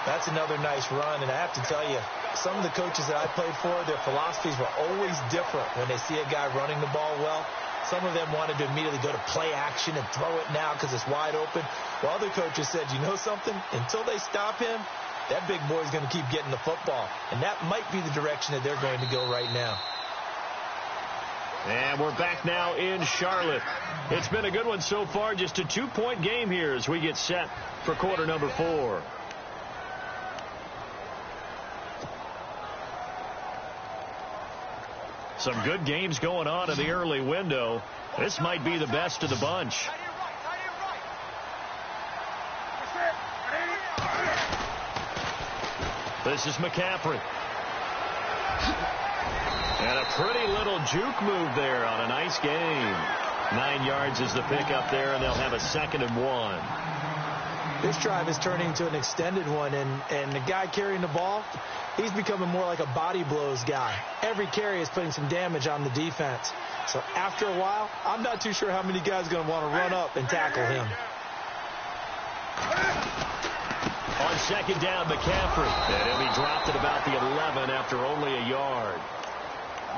That's another nice run, and I have to tell you, some of the coaches that I played for, their philosophies were always different when they see a guy running the ball well. Some of them wanted to immediately go to play action and throw it now because it's wide open. While other coaches said, you know something? Until they stop him, that big boy is going to keep getting the football. And that might be the direction that they're going to go right now. And we're back now in Charlotte. It's been a good one so far. Just a 2-point game here as we get set for quarter number 4. Some good games going on in the early window. This might be the best of the bunch. This is McCaffrey. And a pretty little juke move there on a nice game. 9 yards is the pickup there, and they'll have a 2nd and 1. This drive is turning into an extended one, and the guy carrying the ball, he's becoming more like a body blows guy. Every carry is putting some damage on the defense. So after a while, I'm not too sure how many guys are going to want to run up and tackle him. On 2nd down, McCaffrey. And he'll be dropped at about the 11 after only a yard.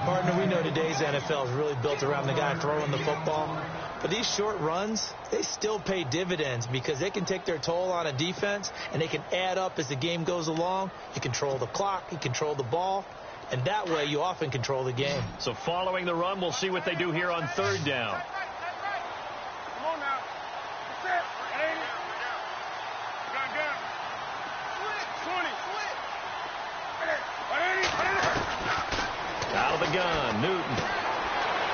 Partner, we know today's NFL is really built around the guy throwing the football. But these short runs, they still pay dividends because they can take their toll on a defense, and they can add up as the game goes along. You control the clock, you control the ball, and that way you often control the game. So following the run, we'll see what they do here on 3rd down. Come on now. That's it. Down. 20. Out of the gun, Newton.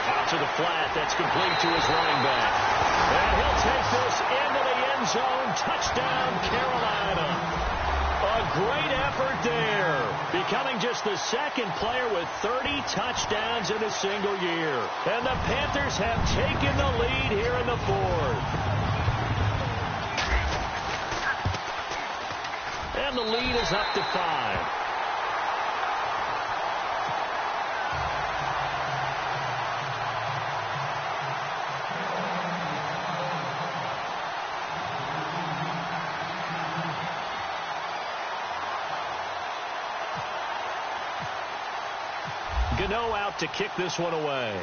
Out to the flat. That's complete to his running back. And he'll take this into the end zone. Touchdown, Carolina. A great effort there. Becoming just the 2nd player with 30 touchdowns in a single year. And the Panthers have taken the lead here in the 4th. And the lead is up to 5. Gano out to kick this one away.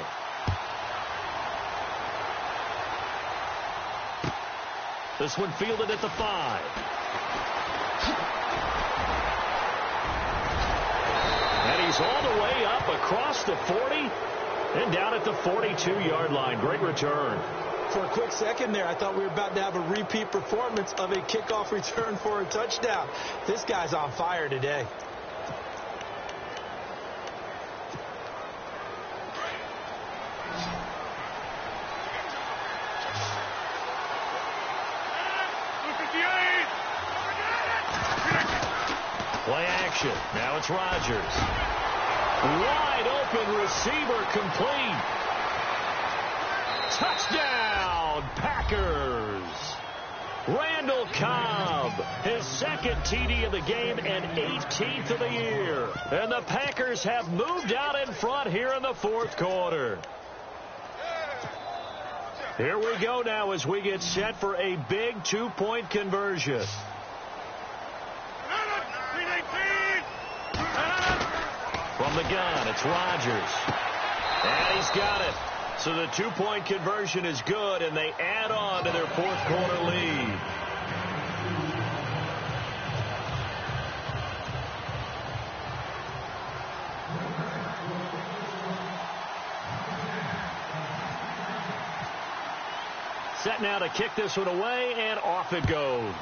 This one fielded at the 5. And he's all the way up across the 40 and down at the 42-yard line. Great return. For a quick second there, I thought we were about to have a repeat performance of a kickoff return for a touchdown. This guy's on fire today. Play action. Now it's Rodgers. Wide open receiver complete. Touchdown, Packers. Randall Cobb, his 2nd TD of the game and 18th of the year. And the Packers have moved out in front here in the 4th quarter. Here we go now as we get set for a big 2-point conversion. From the gun, it's Rodgers. And he's got it. So the 2-point conversion is good, and they add on to their 4th quarter lead. Set now to kick this one away, and off it goes.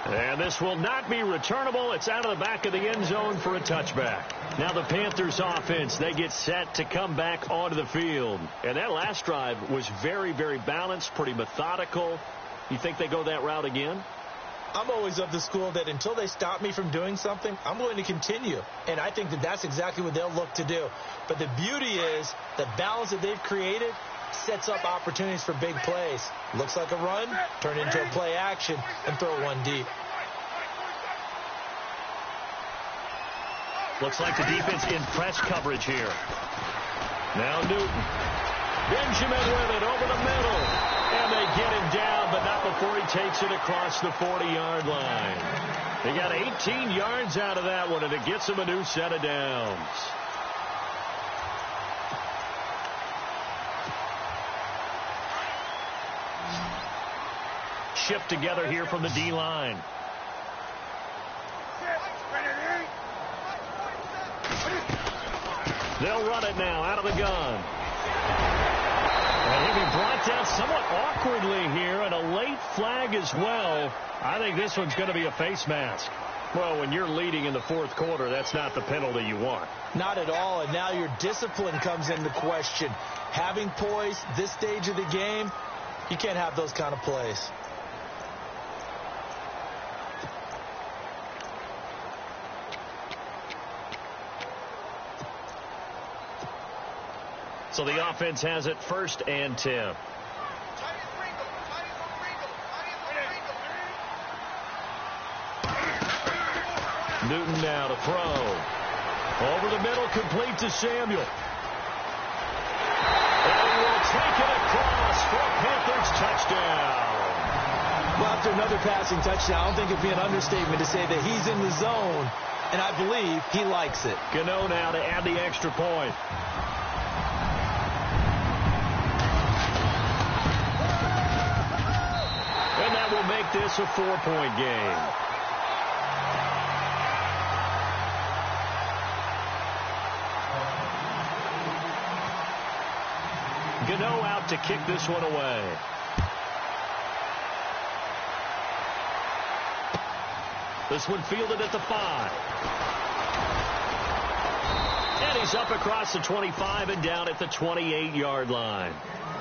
And this will not be returnable. It's out of the back of the end zone for a touchback. Now the Panthers offense, they get set to come back onto the field. And that last drive was very, very balanced, pretty methodical. You think they go that route again? I'm always of the school that until they stop me from doing something, I'm going to continue. And I think that that's exactly what they'll look to do. But the beauty is the balance that they've created sets up opportunities for big plays. Looks like a run, turn into a play action, and throw one deep. Looks like the defense in press coverage here. Now Newton. Benjamin with it over the middle. And they get him down, but not before he takes it across the 40-yard line. They got 18 yards out of that one, and it gets him a new set of downs. Shipped together here from the D-line. They'll run it now out of the gun. And he'll be brought down somewhat awkwardly here, and a late flag as well. I think this one's going to be a face mask. Well, when you're leading in the fourth quarter, that's not the penalty you want. Not at all, and now your discipline comes into question. Having poise this stage of the game, you can't have those kind of plays. So the offense has it 1st and 10. Newton now to throw. Over the middle, complete to Samuel. And will take it across for a Panthers touchdown. Well, after another passing touchdown, I don't think it'd be an understatement to say that he's in the zone, and I believe he likes it. Gano now to add the extra point. And that will make this a 4-point game. Gano out to kick this one away. This one fielded at the 5. And he's up across the 25 and down at the 28-yard line.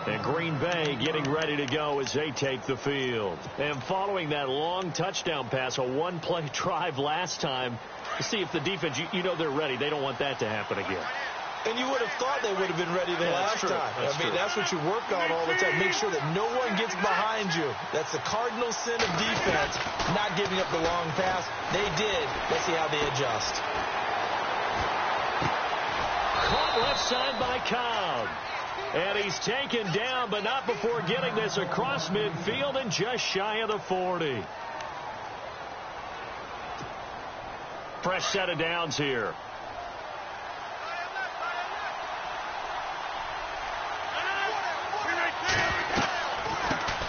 And Green Bay getting ready to go as they take the field. And following that long touchdown pass, a one-play drive last time, to see if the defense, you know they're ready. They don't want that to happen again. And you would have thought they would have been ready the last time. That's what you work on all the time. Make sure that no one gets behind you. That's the cardinal sin of defense, not giving up the long pass. They did. Let's see how they adjust. Caught left side by Cobb. And he's taken down, but not before getting this across midfield and just shy of the 40. Fresh set of downs here.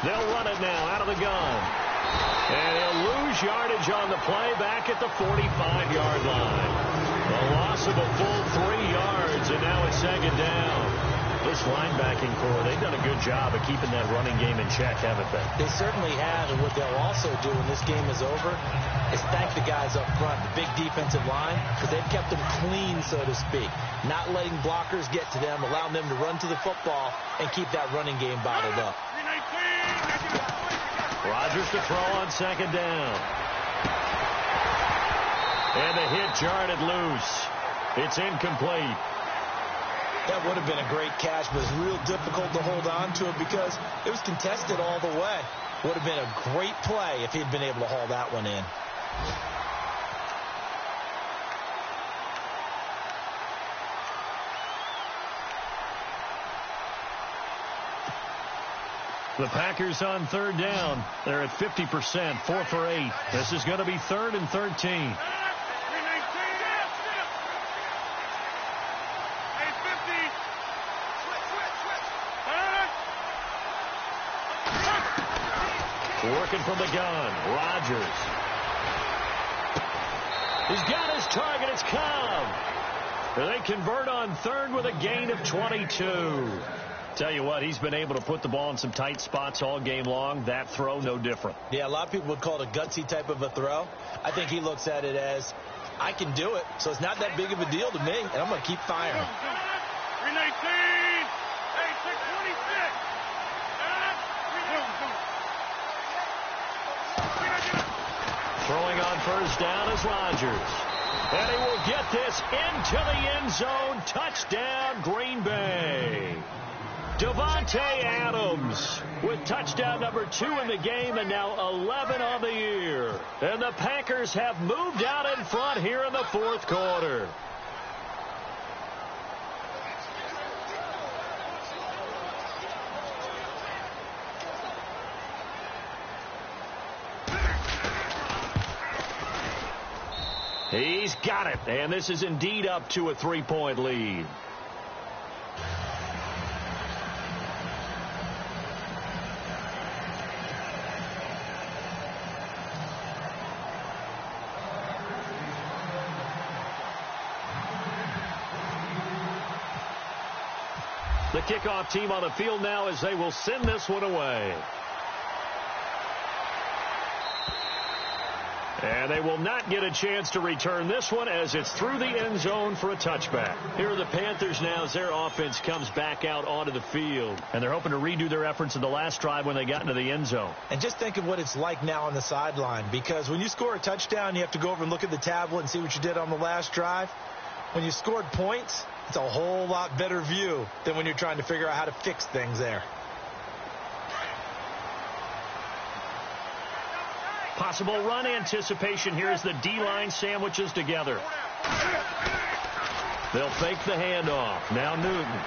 They'll run it now out of the gun. And he'll lose yardage on the play back at the 45-yard line. A loss of a full 3 yards, and now it's 2nd down. This linebacking core, they've done a good job of keeping that running game in check, haven't they? They certainly have, and what they'll also do when this game is over is thank the guys up front, the big defensive line, because they've kept them clean, so to speak. Not letting blockers get to them, allowing them to run to the football and keep that running game bottled up. Rodgers to throw on 2nd down. And the hit jarred it loose. It's incomplete. That would have been a great catch, but it's real difficult to hold on to it because it was contested all the way. Would have been a great play if he'd been able to haul that one in. The Packers on 3rd down. They're at 50%, 4 for 8. This is going to be 3rd and 13. Working from the gun, Rodgers. He's got his target, it's Cobb. They convert on 3rd with a gain of 22. Tell you what, he's been able to put the ball in some tight spots all game long. That throw, no different. Yeah, a lot of people would call it a gutsy type of a throw. I think he looks at it as, I can do it, so it's not that big of a deal to me, and I'm going to keep firing. 319! Hey, 626! Throwing on first down is Rodgers. And he will get this into the end zone. Touchdown, Green Bay. Devontae Adams with touchdown number 2 in the game and now 11 on the year. And the Packers have moved out in front here in the fourth quarter. He's got it, and this is indeed up to a 3-point lead. The kickoff team on the field now as they will send this one away. And they will not get a chance to return this one as it's through the end zone for a touchback. Here are the Panthers now as their offense comes back out onto the field. And they're hoping to redo their efforts in the last drive when they got into the end zone. And just think of what it's like now on the sideline, because when you score a touchdown, you have to go over and look at the tablet and see what you did on the last drive. When you scored points, it's a whole lot better view than when you're trying to figure out how to fix things there. Possible run anticipation here as the D-line sandwiches together. They'll fake the handoff. Now Newton.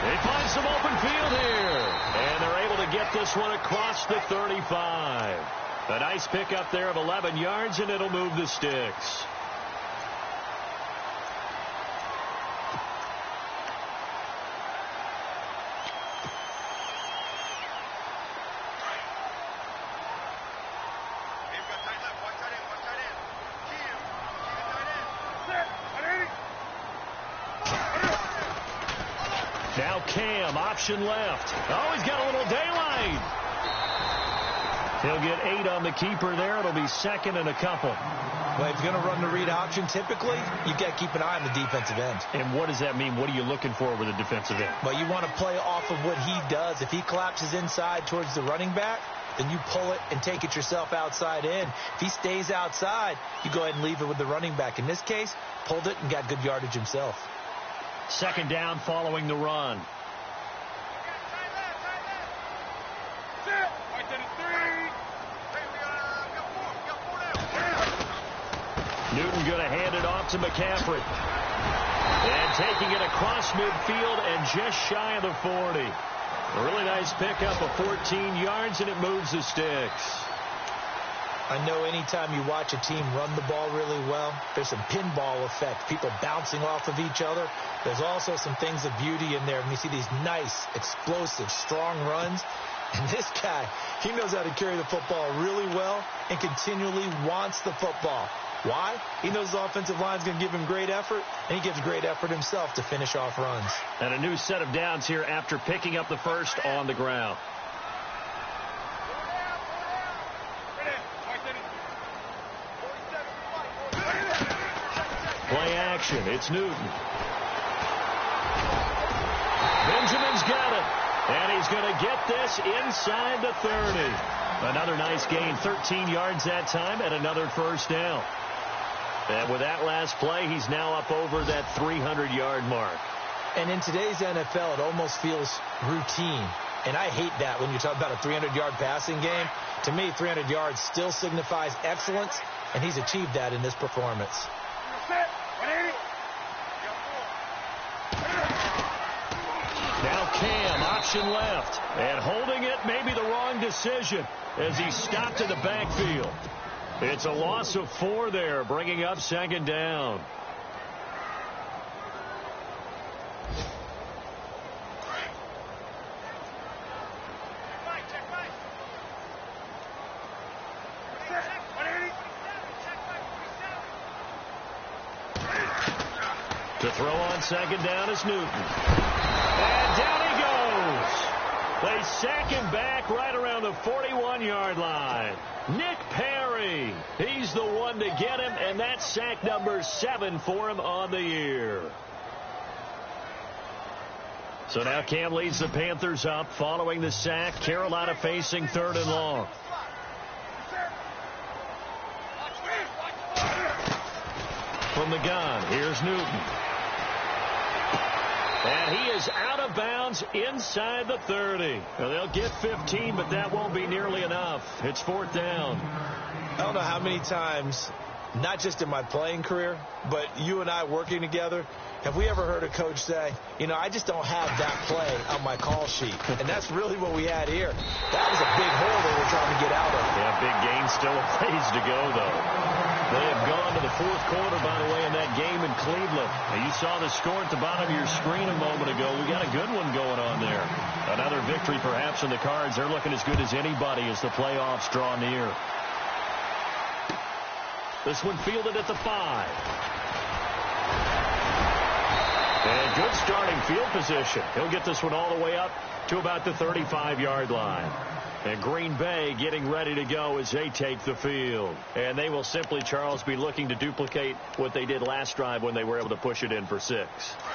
They find some open field here. And they're able to get this one across the 35. A nice pickup there of 11 yards, and it'll move the sticks. Now Cam, option left. Oh, he's got a little daylight. He'll get 8 on the keeper there. It'll be second and a couple. Well, if you're going to run the read option, typically, you've got to keep an eye on the defensive end. And what does that mean? What are you looking for with a defensive end? Well, you want to play off of what he does. If he collapses inside towards the running back, then you pull it and take it yourself outside in. If he stays outside, you go ahead and leave it with the running back. In this case, pulled it and got good yardage himself. Second down following the run. Newton going to hand it off to McCaffrey. And taking it across midfield and just shy of the 40. A really nice pickup of 14 yards, and it moves the sticks. I know anytime you watch a team run the ball really well, there's some pinball effect, people bouncing off of each other. There's also some things of beauty in there when you see these nice, explosive, strong runs. And this guy, he knows how to carry the football really well and continually wants the football. Why? He knows the offensive line is going to give him great effort, and he gives great effort himself to finish off runs. And a new set of downs here after picking up the first on the ground. Play action. It's Newton. Benjamin's got it. And he's going to get this inside the 30. Another nice gain, 13 yards that time, and another first down. And with that last play, he's now up over that 300-yard mark. And in today's NFL, it almost feels routine. And I hate that when you talk about a 300-yard passing game. To me, 300 yards still signifies excellence, and he's achieved that in this performance. Now Cam, option left, and holding it may be the wrong decision as he stopped in the backfield. It's a loss of 4 there, bringing up second down. To throw on second down is Newton. And down he goes. They sack him back right around the 41-yard line. Nick Perry, he's the one to get him, and that's sack number 7 for him on the year. So now Cam leads the Panthers up following the sack. Carolina facing 3rd and long. From the gun, here's Newton. And he is out of bounds inside the 30. Well, they'll get 15, but that won't be nearly enough. It's 4th down. I don't know how many times, not just in my playing career, but you and I working together, have we ever heard a coach say, you know, I just don't have that play on my call sheet. And that's really what we had here. That was a big hole they were trying to get out of. Yeah, big gain, still a ways to go, though. They have gone to the 4th quarter, by the way, in that game in Cleveland. Now, you saw the score at the bottom of your screen a moment ago. We got a good one going on there. Another victory perhaps in the cards. They're looking as good as anybody as the playoffs draw near. This one fielded at the 5. And good starting field position. He'll get this one all the way up to about the 35-yard line. And Green Bay getting ready to go as they take the field. And they will simply, Charles, be looking to duplicate what they did last drive when they were able to push it in for 6.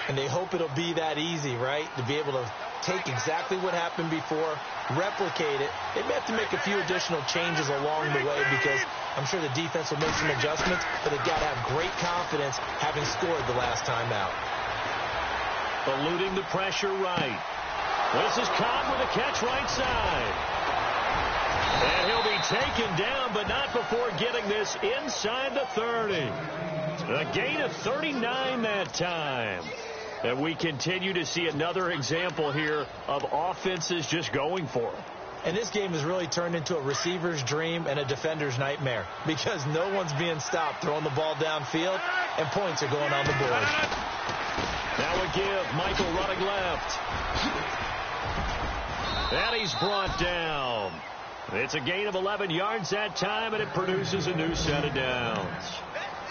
And they hope it'll be that easy, right? To be able to take exactly what happened before, replicate it. They may have to make a few additional changes along the way because I'm sure the defense will make some adjustments, but they've got to have great confidence having scored the last time out. Eluding the pressure right. This is Cobb with a catch right side. And he'll be taken down, but not before getting this inside the 30. A gain of 39 that time. And we continue to see another example here of offenses just going for it. And this game has really turned into a receiver's dream and a defender's nightmare because no one's being stopped throwing the ball downfield, and points are going on the board. Now a give. Michael running left. And he's brought down. It's a gain of 11 yards that time, and it produces a new set of downs.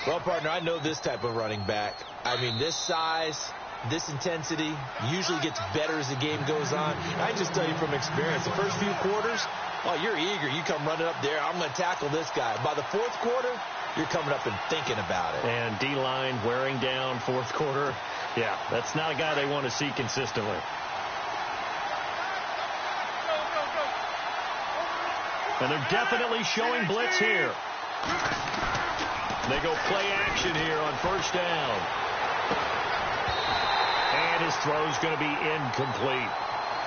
Well, partner, I know this type of running back. I mean, this size, this intensity usually gets better as the game goes on. I just tell you from experience, the first few quarters, oh, you're eager. You come running up there. I'm going to tackle this guy. By the 4th quarter, you're coming up and thinking about it. And D-line wearing down 4th quarter. Yeah, that's not a guy they want to see consistently. And they're definitely showing blitz here. They go play action here on 1st down. And his throw's going to be incomplete.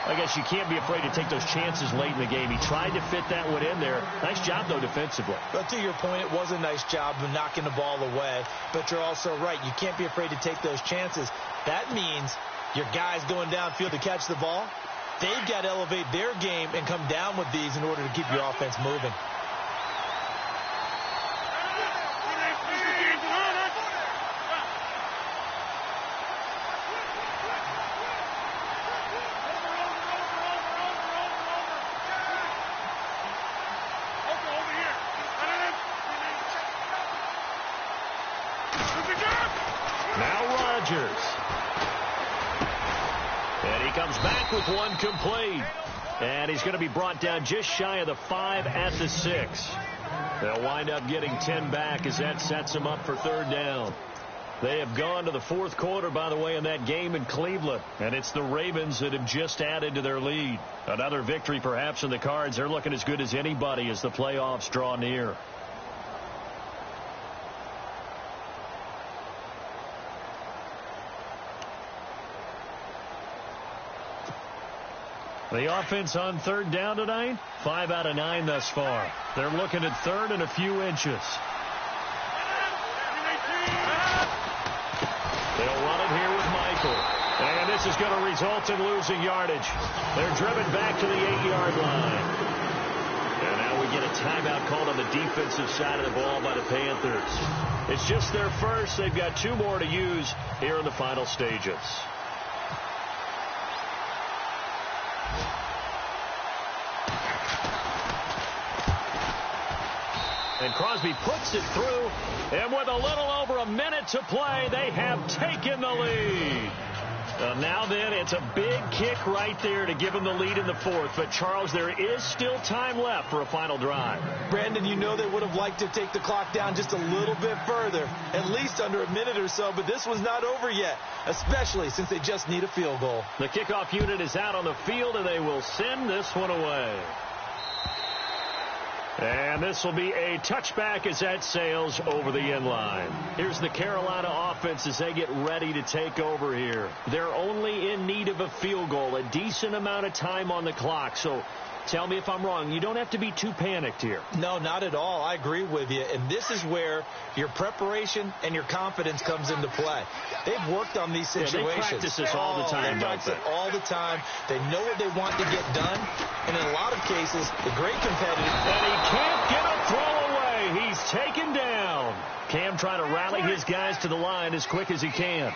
I guess you can't be afraid to take those chances late in the game. He tried to fit that one in there. Nice job, though, defensively. But to your point, it was a nice job of knocking the ball away. But you're also right. You can't be afraid to take those chances. That means your guys going downfield to catch the ball, they've got to elevate their game and come down with these in order to keep your offense moving. And he comes back with one complete. And he's going to be brought down just shy of the 5 at the 6. They'll wind up getting 10 back as that sets them up for 3rd down. They have gone to the 4th quarter, by the way, in that game in Cleveland. And it's the Ravens that have just added to their lead. Another victory perhaps in the cards. They're looking as good as anybody as the playoffs draw near. The offense on 3rd down tonight, 5 out of 9 thus far. They're looking at 3rd and a few inches. They'll run it here with Michael. And this is going to result in losing yardage. They're driven back to the 8-yard line. And now we get a timeout called on the defensive side of the ball by the Panthers. It's just their first. They've got 2 more to use here in the final stages. And Crosby puts it through, and with a little over a minute to play, they have taken the lead. Now then, it's a big kick right there to give them the lead in the fourth. But, Charles, there is still time left for a final drive. Brandon, you know they would have liked to take the clock down just a little bit further, at least under a minute or so, but this was not over yet, especially since they just need a field goal. The kickoff unit is out on the field, and they will send this one away. And this will be a touchback as that sails over the end line. Here's the Carolina offense as they get ready to take over here. They're only in need of a field goal, a decent amount of time on the clock. So tell me if I'm wrong. You don't have to be too panicked here. No, not at all. I agree with you. And this is where your preparation and your confidence comes into play. They've worked on these situations. Yeah, they practice this all the time. They practice it all the time. They know what they want to get done. And in a lot of cases, the great competitive. And he can't get a throw away. He's taken down. Cam trying to rally his guys to the line as quick as he can.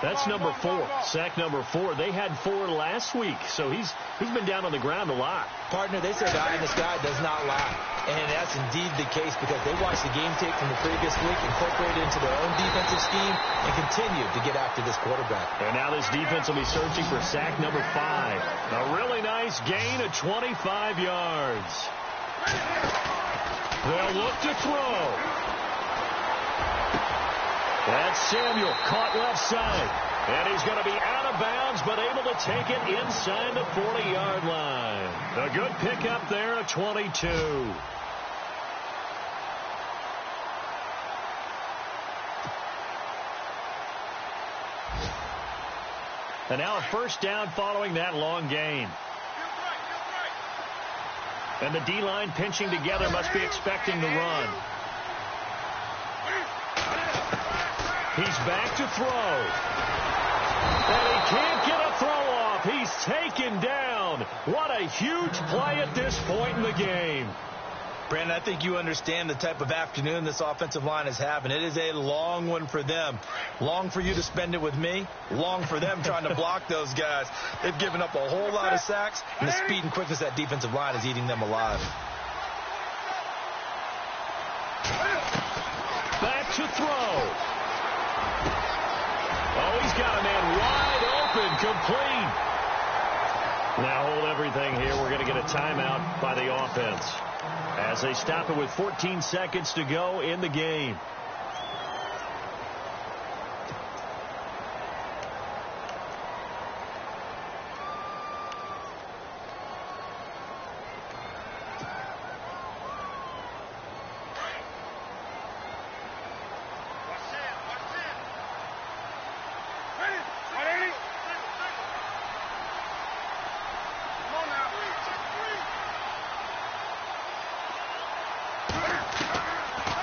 That's number 4. Sack number 4. They had 4 last week, so he's been down on the ground a lot. Partner, they say the eye in the sky does not lie. And that's indeed the case because they watched the game tape from the previous week, incorporated into their own defensive scheme, and continue to get after this quarterback. And now this defense will be searching for sack number 5. A really nice gain of 25 yards. They'll look to throw. That's Samuel, caught left side. And he's going to be out of bounds, but able to take it inside the 40-yard line. A good pickup there at 22. And now a first down following that long gain. And the D-line pinching together must be expecting to run. He's back to throw. And he can't get a throw off. He's taken down. What a huge play at this point in the game. Brandon, I think you understand the type of afternoon this offensive line is having. It is a long one for them. Long for you to spend it with me. Long for them trying to block those guys. They've given up a whole lot of sacks, and the speed and quickness of that defensive line is eating them alive. Back to throw. Oh, he's got a man wide open, complete. Now hold everything here. We're going to get a timeout by the offense as they stop it with 14 seconds to go in the game.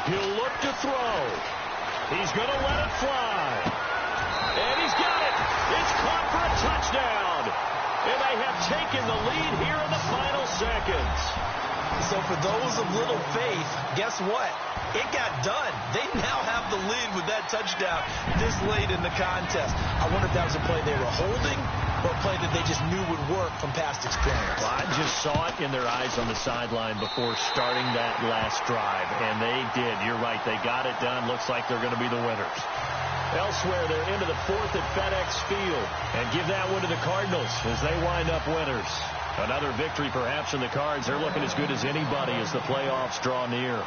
He'll look to throw. He's going to let it fly. And he's got it. It's caught for a touchdown. And they have taken the lead here in the final seconds. So for those of little faith, guess what? It got done. They now have the lead with that touchdown this late in the contest. I wonder if that was a play they were holding or a play that they just knew would work from past experience. Well, I just saw it in their eyes on the sideline before starting that last drive, and they did. You're right. They got it done. Looks like they're going to be the winners. Elsewhere, they're into the 4th at FedEx Field, and give that one to the Cardinals as they wind up winners. Another victory perhaps in the cards. They're looking as good as anybody as the playoffs draw near.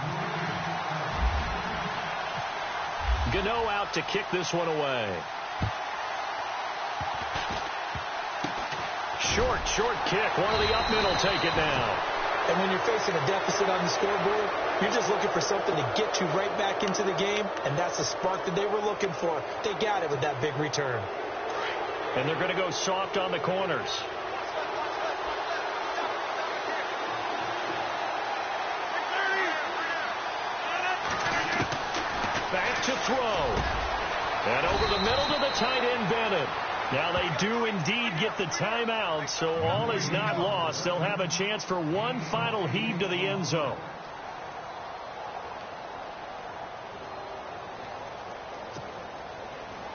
Gano out to kick this one away. Short kick. One of the up middle take it now. And when you're facing a deficit on the scoreboard, you're just looking for something to get you right back into the game, and that's the spark that they were looking for. They got it with that big return. And they're going to go soft on the corners. Back to throw. And over the middle to the tight end, Bennett. Now they do indeed get the timeout, so all is not lost. They'll have a chance for one final heave to the end zone.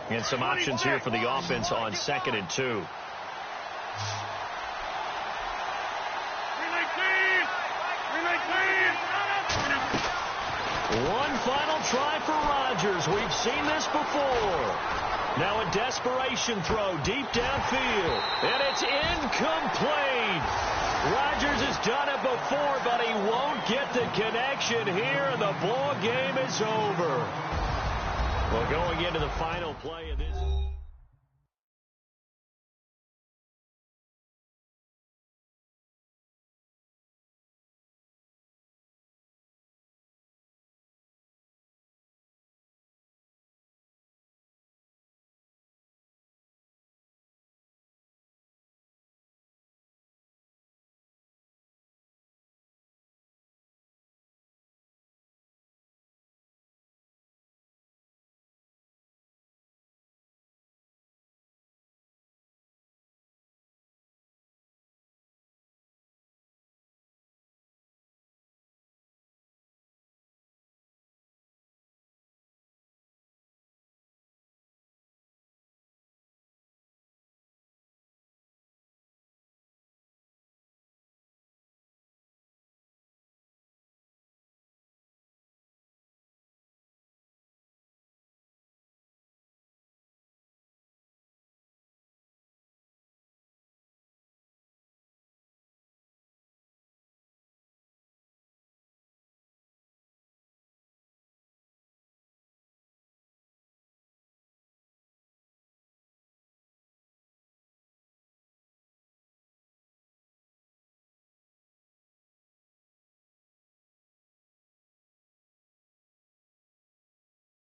And some options here for the offense on 2nd and 2. One final try for Rodgers. We've seen this before. Now a desperation throw deep downfield, and it's incomplete. Rodgers has done it before, but he won't get the connection here, and the ball game is over. Well, going into the final play of this...